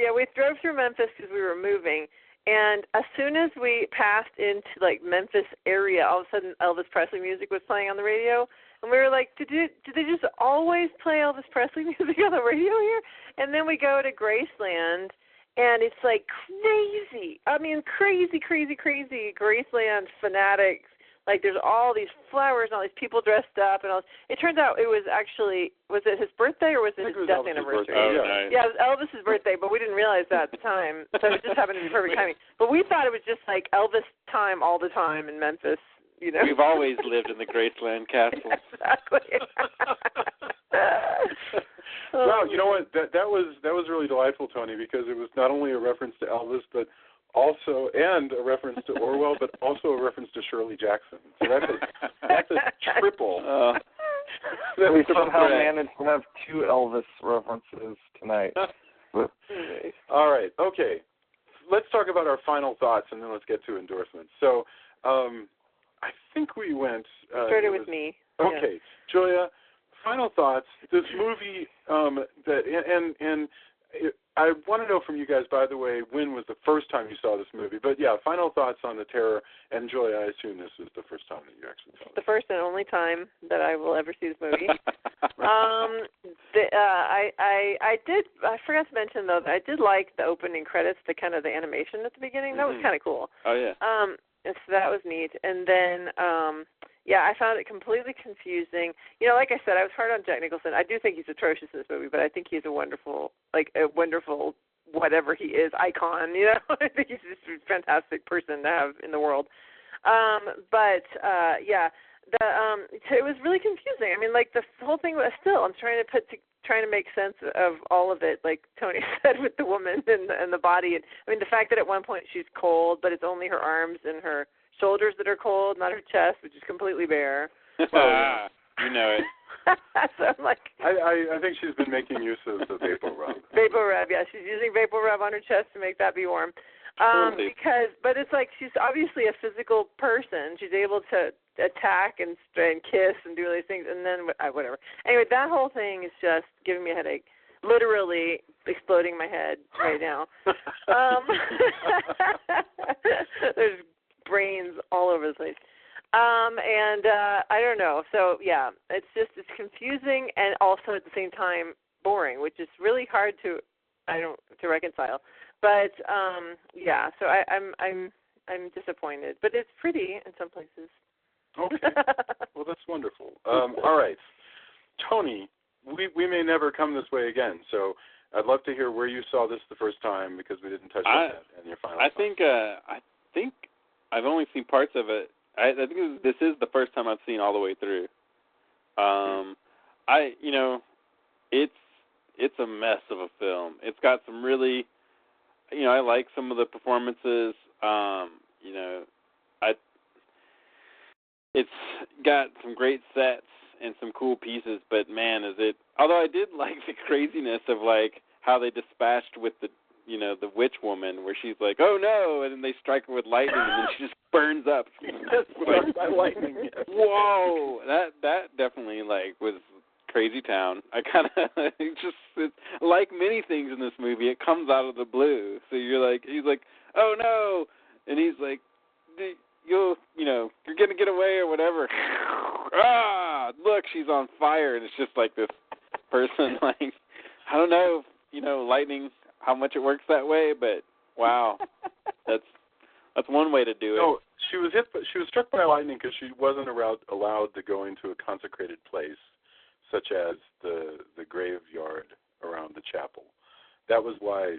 Memphis because we were moving, and as soon as we passed into like Memphis area, all of a sudden Elvis Presley music was playing on the radio, and we were like, did they just always play Elvis Presley music on the radio here? And then we go to Graceland, and it's like crazy. I mean, crazy Graceland fanatics. Like, there's all these flowers and all these people dressed up, and it turns out it was actually, was it his birthday or was it his death anniversary? Oh, nice. Yeah, it was Elvis's birthday, but we didn't realize that at the time, so it just happened to be perfect timing. But we thought it was just like Elvis time all the time in Memphis, We've always lived in the Graceland castle. Exactly. Wow, you know what? That was really delightful, Tony, because it was not only a reference to Elvis, but also and a reference to Orwell, but also a reference to Shirley Jackson. So that's a triple. We somehow managed to have two Elvis references tonight. All right, okay. Let's talk about our final thoughts, and then let's get to endorsements. So, I think we went. Started with me. Okay, yeah. Julia. Final thoughts. This movie, I want to know from you guys, by the way, when was the first time you saw this movie? But yeah, final thoughts on The Terror. And Julia, I assume this is the first time that you actually saw it. The first and only time that I will ever see this movie. I forgot to mention though that I did like the opening credits, the kind of the animation at the beginning. That was kind of cool. Oh yeah. And so that was neat. And then I found it completely confusing. Like I said, I was hard on Jack Nicholson. I do think he's atrocious in this movie, but I think he's a wonderful whatever he is, icon. I think he's just a fantastic person to have in the world. It was really confusing. I mean, like the whole thing was still. I'm trying to make sense of all of it, like Tony said, with the woman and the body. And I mean, the fact that at one point she's cold, but it's only her arms and her shoulders that are cold, not her chest, which is completely bare. You know it. So I'm like, I think she's been making use of the Vapor Rub. Vapor Rub, yeah, she's using Vapor Rub on her chest to make that be warm. But it's like she's obviously a physical person. She's able to attack and kiss and do all these things, and then whatever. Anyway, that whole thing is just giving me a headache. Literally exploding my head right now. There's brains all over the place. And I don't know. So yeah, it's confusing and also at the same time boring, which is really hard to reconcile. But yeah, so I'm disappointed, but it's pretty in some places. Okay. Well, that's wonderful. All right, Tony, we may never come this way again, so I'd love to hear where you saw this the first time, because we didn't touch on that in your final thoughts. I think I've only seen parts of it. I think this is the first time I've seen all the way through. It's a mess of a film. It's got some really, I like some of the performances. It's got some great sets and some cool pieces, but man, although I did like the craziness of like how they dispatched with the witch woman, where she's like, oh no, and then they strike her with lightning and then she just burns up. Struck by lightning. Yes. Whoa, that definitely like was crazy town. I kind of it's like many things in this movie, it comes out of the blue. So he's like, oh no, and he's like, you're gonna get away or whatever. Look, she's on fire, and it's just like this person. Like, I don't know if, lightning, how much it works that way, but wow, that's one way to do it. No, she was struck by lightning because she wasn't allowed to go into a consecrated place, such as the graveyard around the chapel. That was why,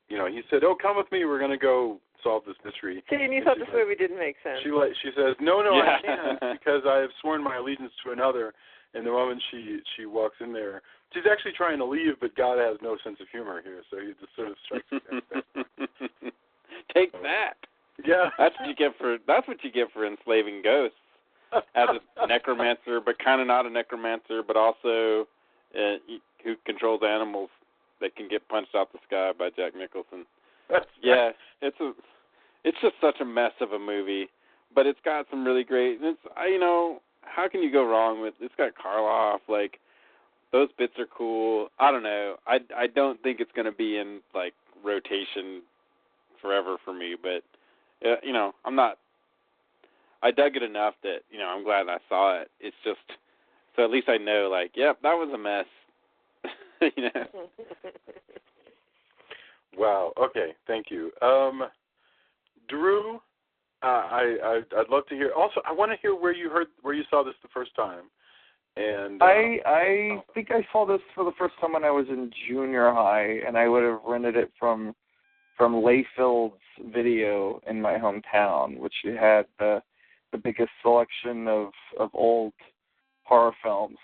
he said, "Oh, come with me. We're going to go solve this mystery." See, and you thought this movie didn't make sense. She says, "No, yeah. I can't, because I have sworn my allegiance to another." And the moment she walks in there, she's actually trying to leave, but God has no sense of humor here, so he just sort of strikes her. Take that. Yeah, that's what you get for enslaving ghosts. As a necromancer, but kind of not a necromancer, but also who controls animals that can get punched out the sky by Jack Nicholson. Yeah, it's just such a mess of a movie, but it's got some really great. And how can you go wrong with? It's got Karloff, like those bits are cool. I don't know. I don't think it's going to be in like rotation forever for me, but I'm not. I dug it enough that, I'm glad I saw it. It's just, so at least I know, like, yep, that was a mess. Wow. Okay. Thank you. Drew, I'd love to hear. Also, I want to hear where you saw this the first time. And I think I saw this for the first time when I was in junior high, and I would have rented it from Layfield's Video in my hometown, which had the biggest selection of old horror films.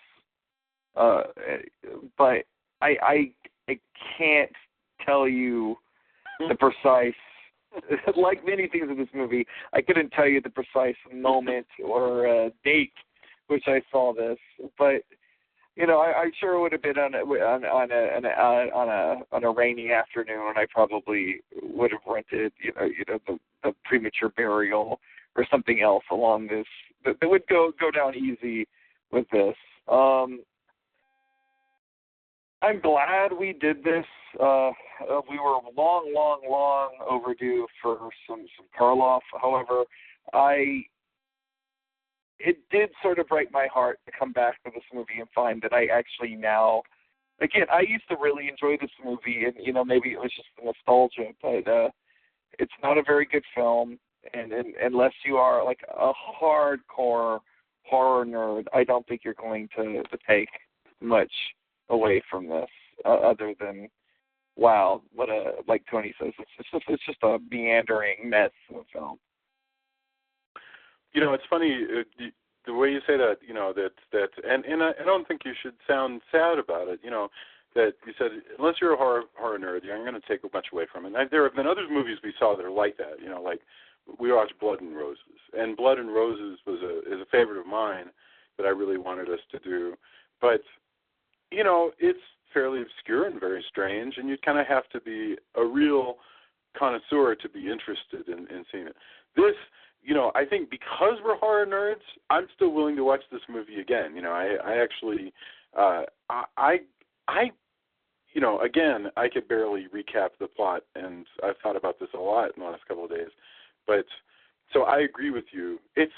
But I can't tell you the precise, like many things in this movie, I couldn't tell you the precise moment or date which I saw this. But I'm sure it would have been on a rainy afternoon. I probably would have rented the Premature Burial or something else along this that would go down easy with this. I'm glad we did this. We were long overdue for some Karloff. However, it did sort of break my heart to come back to this movie and find that I actually now, again, I used to really enjoy this movie, and maybe it was just the nostalgia, but it's not a very good film. And unless you are like a hardcore horror nerd, I don't think you're going to take much away from this, other than, wow, like Tony says, it's just a meandering mess of a film. It's funny the way you say that. And I don't think you should sound sad about it. That you said, unless you're a horror nerd, I'm going to take a bunch away from it. And there have been other movies we saw that are like that. Like we watched Blood and Roses, and Blood and Roses is a favorite of mine that I really wanted us to do. But it's fairly obscure and very strange, and you kind of have to be a real connoisseur to be interested in seeing it. This, I think because we're horror nerds, I'm still willing to watch this movie again. I actually, again, I could barely recap the plot, and I've thought about this a lot in the last couple of days. But So I agree with you. It's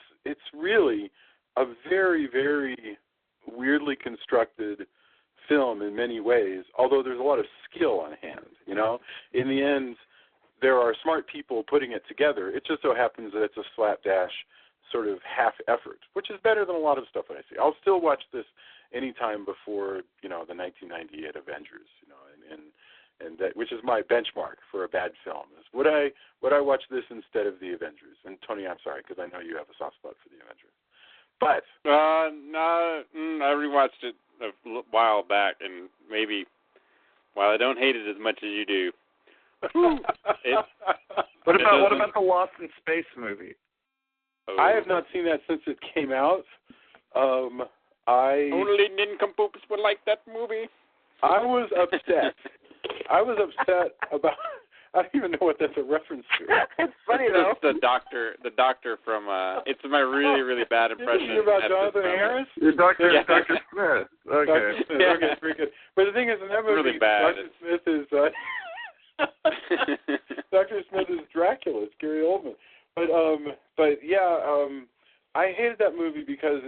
really a very, very weirdly constructed film in many ways, although there's a lot of skill on hand, you know. In the end, there are smart people putting it together. It just so happens that it's a slapdash sort of half effort, which is better than a lot of stuff that I see. I'll still watch this anytime before, you know, the 1998 Avengers, you know, and that, which is my benchmark for a bad film, is would I watch this instead of the Avengers? And Tony, I'm sorry, because I know you have a soft spot for the Avengers. But no, I rewatched it a while back, and maybe while I don't hate it as much as you do. What about the Lost in Space movie? I have not seen that since it came out. Only nincompoops would like that movie. I was upset. About. I don't even know what that's a reference to. It's funny though. The doctor from. It's my really, really bad impression. You're about Jonathan Harris? Dr. Smith. Okay. Dr. Smith. Yeah. Okay, very good. But the thing is, in that movie, really bad. Dr. Smith is Dr. Smith is Dracula. It's Gary Oldman. But yeah, I hated that movie because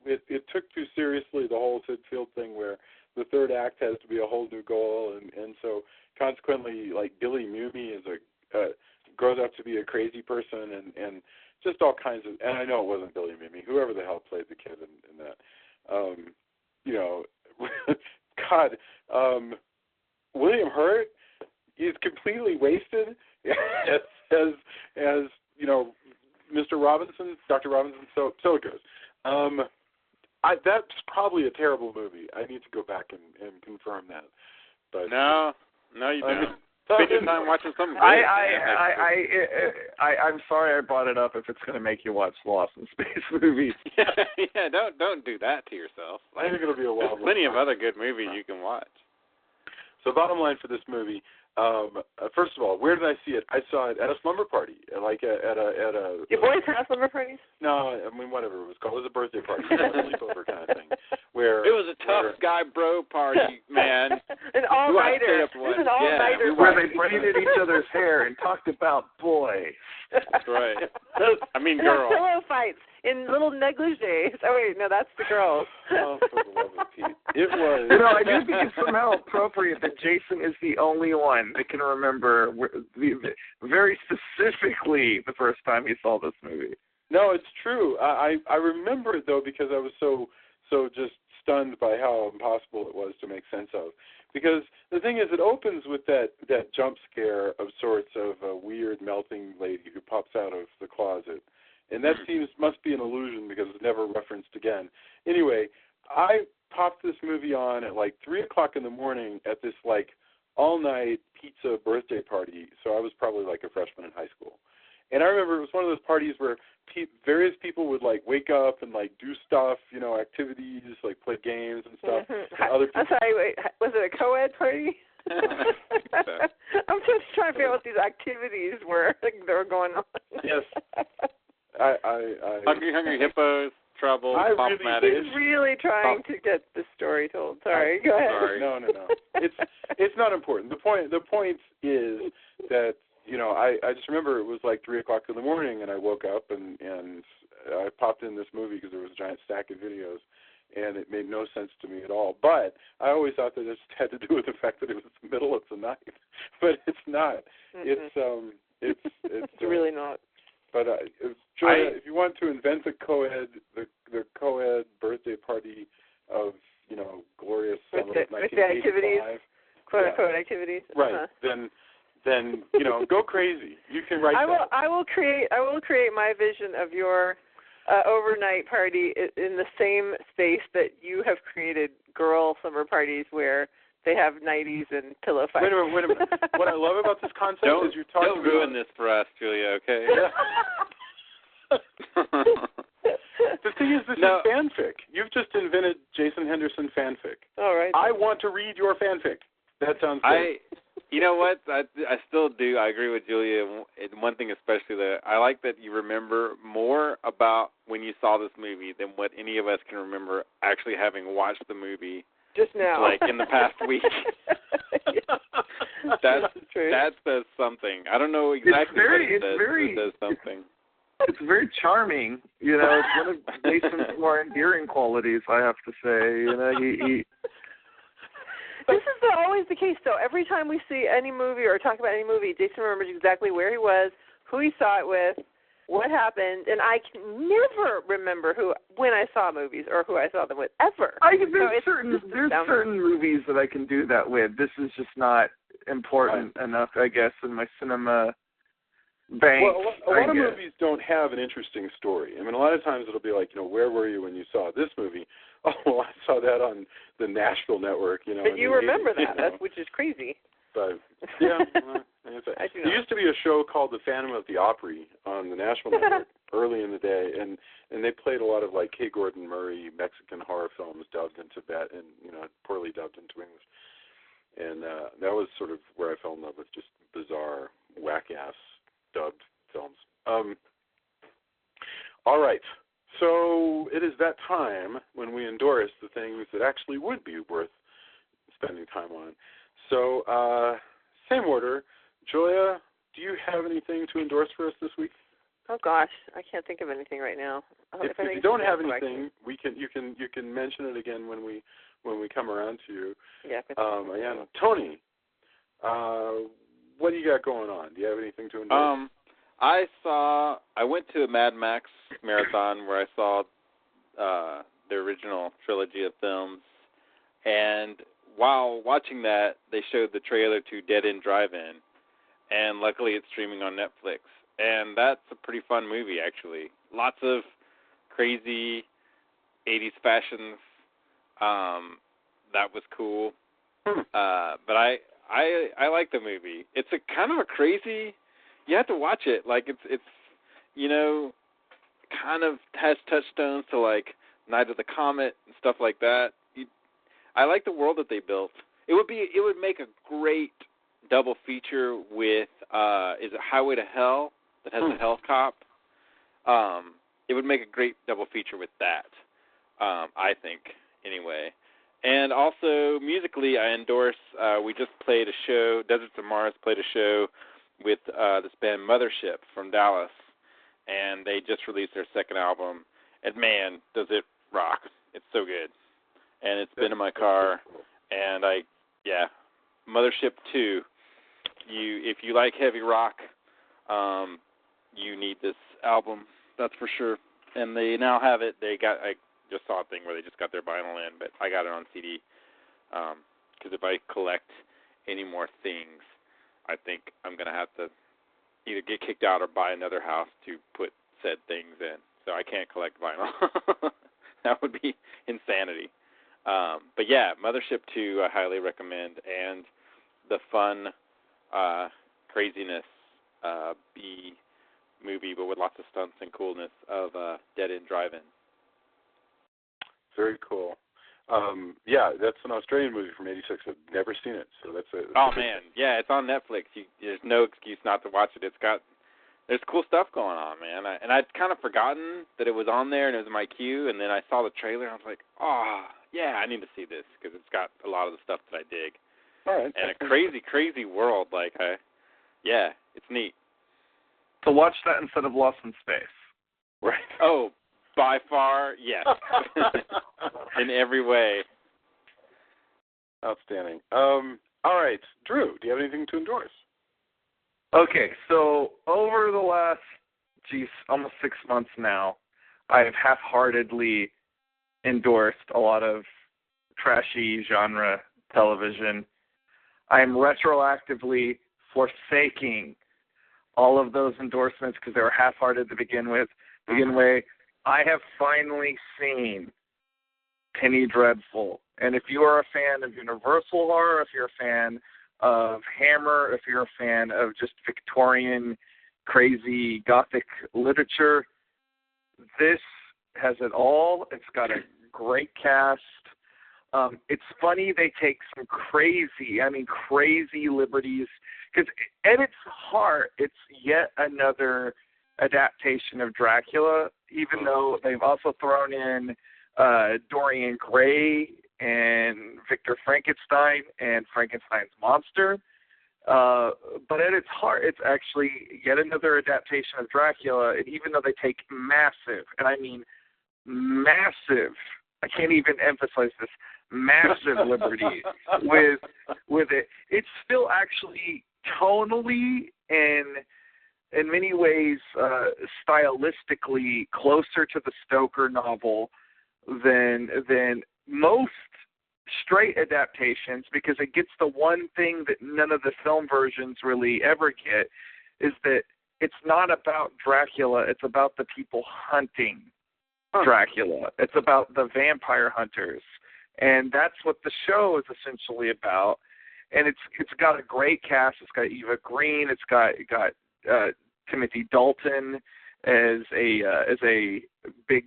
it took too seriously the whole Sid Field thing, where the third act has to be a whole new goal, and so consequently, like Billy Mumy is grows up to be a crazy person, and just all kinds of. And I know it wasn't Billy Mumy, whoever the hell played the kid in that. You know, God, William Hurt is completely wasted as you know, Mr. Robinson, Dr. Robinson. So it goes. That's probably a terrible movie. I need to go back and confirm that. But No, you don't. Spend your time watching something good. I'm sorry I brought it up if it's going to make you watch Lost in Space movies. Yeah, don't do that to yourself. I think it'll be a while. There's plenty of other good movies you can watch. So bottom line for this movie, first of all, where did I see it? I saw it at a slumber party, like at a. Your boys have slumber parties? No, I mean whatever it was called. It was a birthday party, a sleepover kind of thing. Where it was a tough guy bro party, man. An all-nighter. It was an all-nighter where they braided each other's hair and talked about boys. That's right. I mean, girls. Pillow fights in little negligees. Oh wait, no, that's the girls. Oh, for the love of Pete! It was. You know, I do think it's somehow appropriate that Jason is the only one that can remember very specifically the first time he saw this movie. No, it's true. I remember it though because I was so just stunned by how impossible it was to make sense of. Because the thing is, it opens with that jump scare of sorts of a weird melting lady who pops out of the closet. And that must be an illusion because it's never referenced again. Anyway, I popped this movie on at like 3 o'clock in the morning at this like all-night pizza birthday party. So I was probably like a freshman in high school. And I remember it was one of those parties where various people would like wake up and like do stuff, you know, activities, like play games and stuff. Mm-hmm. And other people... I'm sorry, wait, was it a co-ed party? I'm just trying to figure out what these activities were that were going on. Yes. Hungry Hippos, Trouble, Pop-Matic. He's really trying to get the story told. Sorry, go ahead. Sorry. No. It's not important. The point is that, you know, I just remember it was like 3 o'clock in the morning, and I woke up and I popped in this movie because there was a giant stack of videos, and it made no sense to me at all. But I always thought that it just had to do with the fact that it was the middle of the night, but it's not. Mm-hmm. It's really not. But Julia, if you want to invent the co-ed birthday party of, you know, glorious summer of 1985, quote-unquote activities, right? Then you know, go crazy. You can write. I will create my vision of your overnight party in the same space that you have created girl summer parties where they have nighties and pillow fights. Wait a minute. What I love about this concept is you're talking Don't ruin this for us, Julia, okay? The thing is, this is fanfic. You've just invented Jason Henderson fanfic. All right. I want to read your fanfic. That sounds good. You know what? I still do. I agree with Julia. And one thing especially that I like that you remember more about when you saw this movie than what any of us can remember actually having watched the movie just now, like in the past week. That says something. I don't know exactly what it says, but it says something. It's very charming. You know, it's one of Jason's more endearing qualities, I have to say. You know, he This is always the case, though. Every time we see any movie or talk about any movie, Jason remembers exactly where he was, who he saw it with, what happened, and I can never remember when I saw movies or who I saw them with, ever. There's certain movies that I can do that with. This is just not important enough, I guess, in my cinema bank. Well, a lot of movies don't have an interesting story. I mean, a lot of times it'll be like, you know, where were you when you saw this movie? Oh, well, I saw that on the Nashville Network, you know. But you remember 80s, that, which is crazy. But, yeah. There used to be a show called The Phantom of the Opry on the Nashville Network early in the day, and they played a lot of, like, K. Gordon Murray Mexican horror films dubbed into and, you know, poorly dubbed into English. And that was sort of where I fell in love with just bizarre, whack-ass dubbed films. All right. So it is that time when we endorse the things that actually would be worth spending time on. So, same order. Julia, do you have anything to endorse for us this week? Oh gosh, I can't think of anything right now. If you don't have anything, you can mention it again when we come around to you. Yeah. Again, Tony, what do you got going on? Do you have anything to endorse? I went to a Mad Max marathon where I saw the original trilogy of films, and while watching that, they showed the trailer to Dead End Drive-In, and luckily it's streaming on Netflix, and that's a pretty fun movie, actually. Lots of crazy 80s fashions. That was cool. But I like the movie. It's a kind of a crazy. You have to watch it. Like it's you know, kind of has touchstones to like Night of the Comet and stuff like that. I like the world that they built. It would make a great double feature with is it Highway to Hell that has the Hell Cop. It would make a great double feature with that. I think anyway. And also musically, I endorse. We just played a show. Deserts of Mars played a show with this band Mothership from Dallas, and they just released their second album, and man, does it rock. It's so good. And it's been in my car, and Mothership 2, if you like heavy rock, you need this album, that's for sure. And they now have it. I just saw a thing where they just got their vinyl in, but I got it on CD, because if I collect any more things, I think I'm going to have to either get kicked out or buy another house to put said things in. So I can't collect vinyl. That would be insanity. But yeah, Mothership 2 I highly recommend, and the fun craziness B movie, but with lots of stunts and coolness of Dead End Drive-In. Very cool. That's an Australian movie from '86. I've never seen it, so that's it. Oh man, yeah, it's on Netflix. There's no excuse not to watch it. There's cool stuff going on, man. I'd kind of forgotten that it was on there and it was in my queue, and then I saw the trailer and I was like, oh yeah, I need to see this because it's got a lot of the stuff that I dig. All right. And a crazy, crazy world. It's neat. To watch that instead of Lost in Space. Right. Oh, by far, yes. In every way. Outstanding. All right. Drew, do you have anything to endorse? Okay, so over the last, almost 6 months now, I have half-heartedly endorsed a lot of trashy genre television. I am retroactively forsaking all of those endorsements because they were half-hearted to begin with. I have finally seen Penny Dreadful. And if you are a fan of Universal horror, if you're a fan of Hammer, if you're a fan of just Victorian, crazy, Gothic literature, this has it all. It's got a great cast. It's funny they take some crazy liberties. Because at its heart, it's yet another adaptation of Dracula, even though they've also thrown in Dorian Gray and Victor Frankenstein and Frankenstein's monster. But at its heart, it's actually yet another adaptation of Dracula. And even though they take massive, and I mean massive, I can't even emphasize this, massive liberties with it, it's still actually tonally and in many ways stylistically closer to the Stoker novel than most straight adaptations, because it gets the one thing that none of the film versions really ever get, is that it's not about Dracula, it's about the people hunting Dracula. It's about the vampire hunters. And that's what the show is essentially about. And it's got a great cast. It's got Eva Green. It's got Timothy Dalton as a big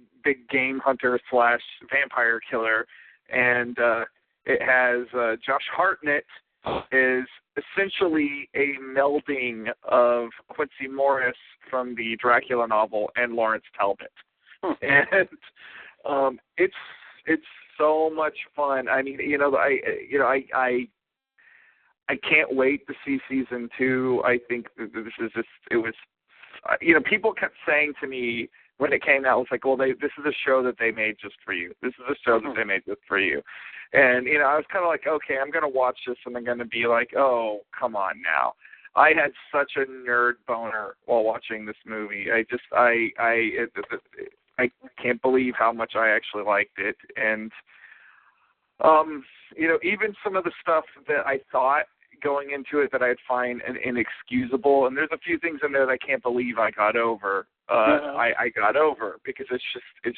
game hunter / vampire killer, and it has Josh Hartnett is essentially a melding of Quincy Morris from the Dracula novel and Lawrence Talbot, and it's so much fun. I mean, I can't wait to see season 2. I think this is just, it was, people kept saying to me when it came out, it was like, well, this is a show that they made just for you. This is a show that they made just for you. And, I was kind of like, okay, I'm going to watch this and I'm going to be like, oh, come on now. I had such a nerd boner while watching this movie. I can't believe how much I actually liked it. And, even some of the stuff that I thought going into it that I'd find inexcusable, and there's a few things in there that I can't believe I got over. I got over because it's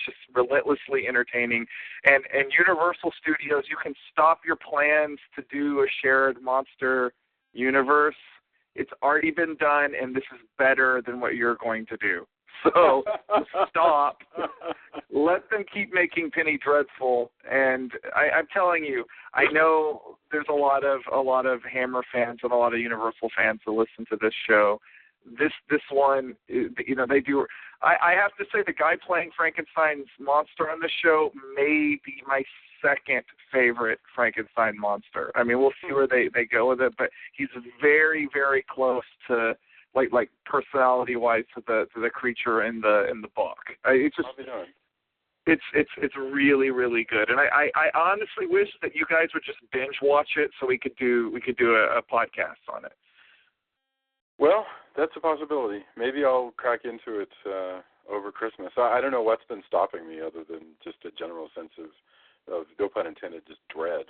just relentlessly entertaining. And Universal Studios, you can stop your plans to do a shared monster universe. It's already been done, and this is better than what you're going to do. So stop. Let them keep making Penny Dreadful. And I'm telling you, I know there's a lot of Hammer fans and a lot of Universal fans that listen to this show. This one, they do. I have to say, the guy playing Frankenstein's monster on this show may be my second favorite Frankenstein monster. I mean, we'll see where they go with it, but he's very, very close to, like personality-wise, to the creature in the book. It's really, really good, and I honestly wish that you guys would just binge watch it so we could do a podcast on it. Well, that's a possibility. Maybe I'll crack into it over Christmas. I don't know what's been stopping me other than just a general sense of no pun intended, just dread.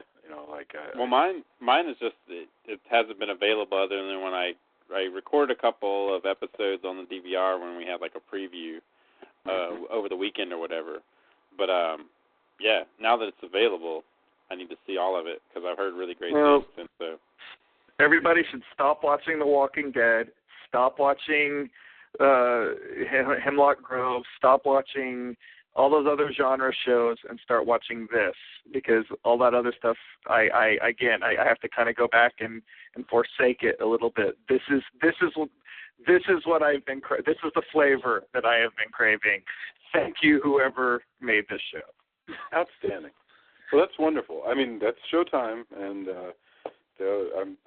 Well, mine is just it hasn't been available other than when I record a couple of episodes on the DVR when we have like a preview over the weekend or whatever. But now that it's available, I need to see all of it because I've heard really great things. And so everybody should stop watching The Walking Dead, stop watching Hemlock Grove, stop watching all those other genre shows, and start watching this, because all that other stuff, I have to kind of go back and forsake it a little bit. This is what I've been. This is the flavor that I have been craving. Thank you, whoever made this show. Outstanding. Well, that's wonderful. I mean, that's Showtime, and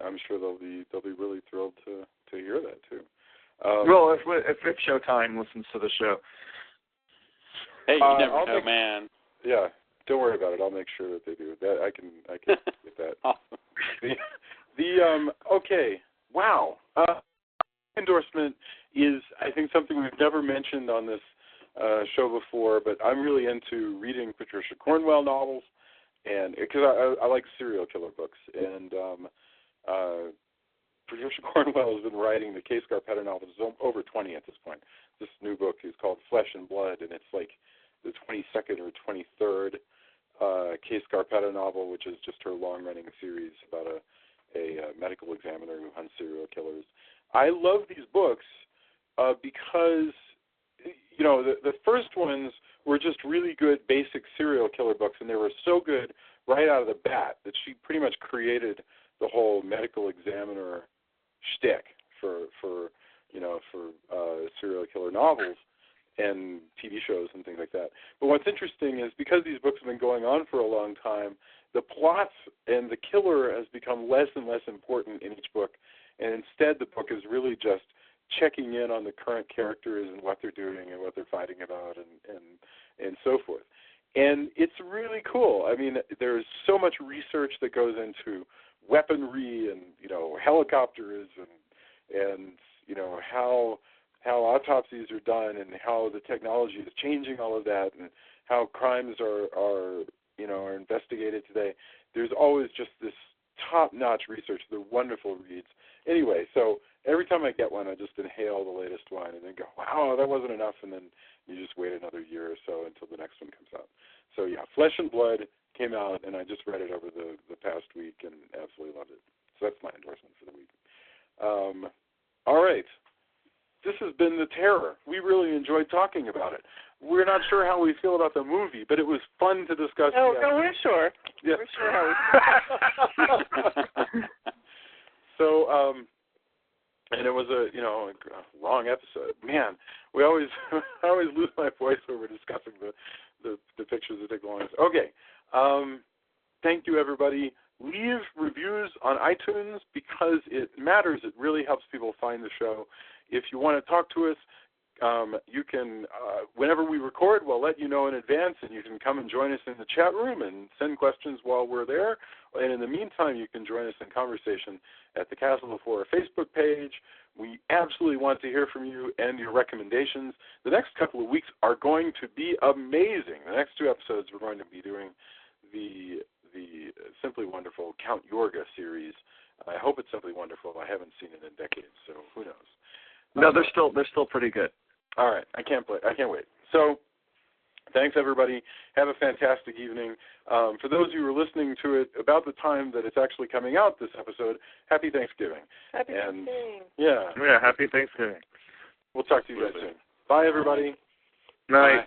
I'm sure they'll be really thrilled to hear that too. Well, if Showtime listens to the show. Hey, you never know, man. Yeah, don't worry about it. I'll make sure that they do. That I can get that. Awesome. Okay. Wow. Endorsement is, I think, something we've never mentioned on this show before, but I'm really into reading Patricia Cornwell novels, and because I like serial killer books, and Patricia Cornwell has been writing the Kay Scarpetta novels, over 20 at this point. This new book is called Flesh and Blood, and it's like the 22nd or 23rd Kay Scarpetta novel, which is just her long-running series about a medical examiner who hunts serial killers. I love these books because, the first ones were just really good basic serial killer books, and they were so good right out of the bat that she pretty much created the whole medical examiner shtick for serial killer novels and TV shows and things like that. But what's interesting is because these books have been going on for a long time, the plot and the killer has become less and less important in each book, and instead the book is really just checking in on the current characters and what they're doing and what they're fighting about and so forth. And it's really cool. I mean, there's so much research that goes into weaponry and, you know, helicopters and you know, how autopsies are done and how the technology is changing all of that and how crimes are investigated today. There's always just this top-notch research. They're wonderful reads. Anyway, so every time I get one, I just inhale the latest one and then go, wow, that wasn't enough, and then you just wait another year or so until the next one comes out. So, yeah, Flesh and Blood came out, and I just read it over the past week and absolutely loved it. So that's my endorsement for the week. All right. This has been The Terror. We really enjoyed talking about it. We're not sure how we feel about the movie, but it was fun to discuss. No, we're sure. Yeah. We're sure how we feel. So, and it was a long episode. Man, I always lose my voice when we're discussing the pictures that take the longest. Okay. Thank you, everybody. Leave reviews on iTunes because it matters. It really helps people find the show. If you want to talk to us, you can, whenever we record, we'll let you know in advance, and you can come and join us in the chat room and send questions while we're there. And in the meantime, you can join us in conversation at the Castle of Horror Facebook page. We absolutely want to hear from you and your recommendations. The next couple of weeks are going to be amazing. The next 2 episodes, we're going to be doing the Simply Wonderful Count Yorga series. I hope it's Simply Wonderful. I haven't seen it in decades, so who knows. No, they're still pretty good. All right, I can't wait. So, thanks everybody. Have a fantastic evening. For those of you who are listening to it about the time that it's actually coming out, this episode, happy Thanksgiving. Happy Thanksgiving. Yeah, Happy Thanksgiving. We'll talk to you guys soon. Bye, everybody. Night. Bye.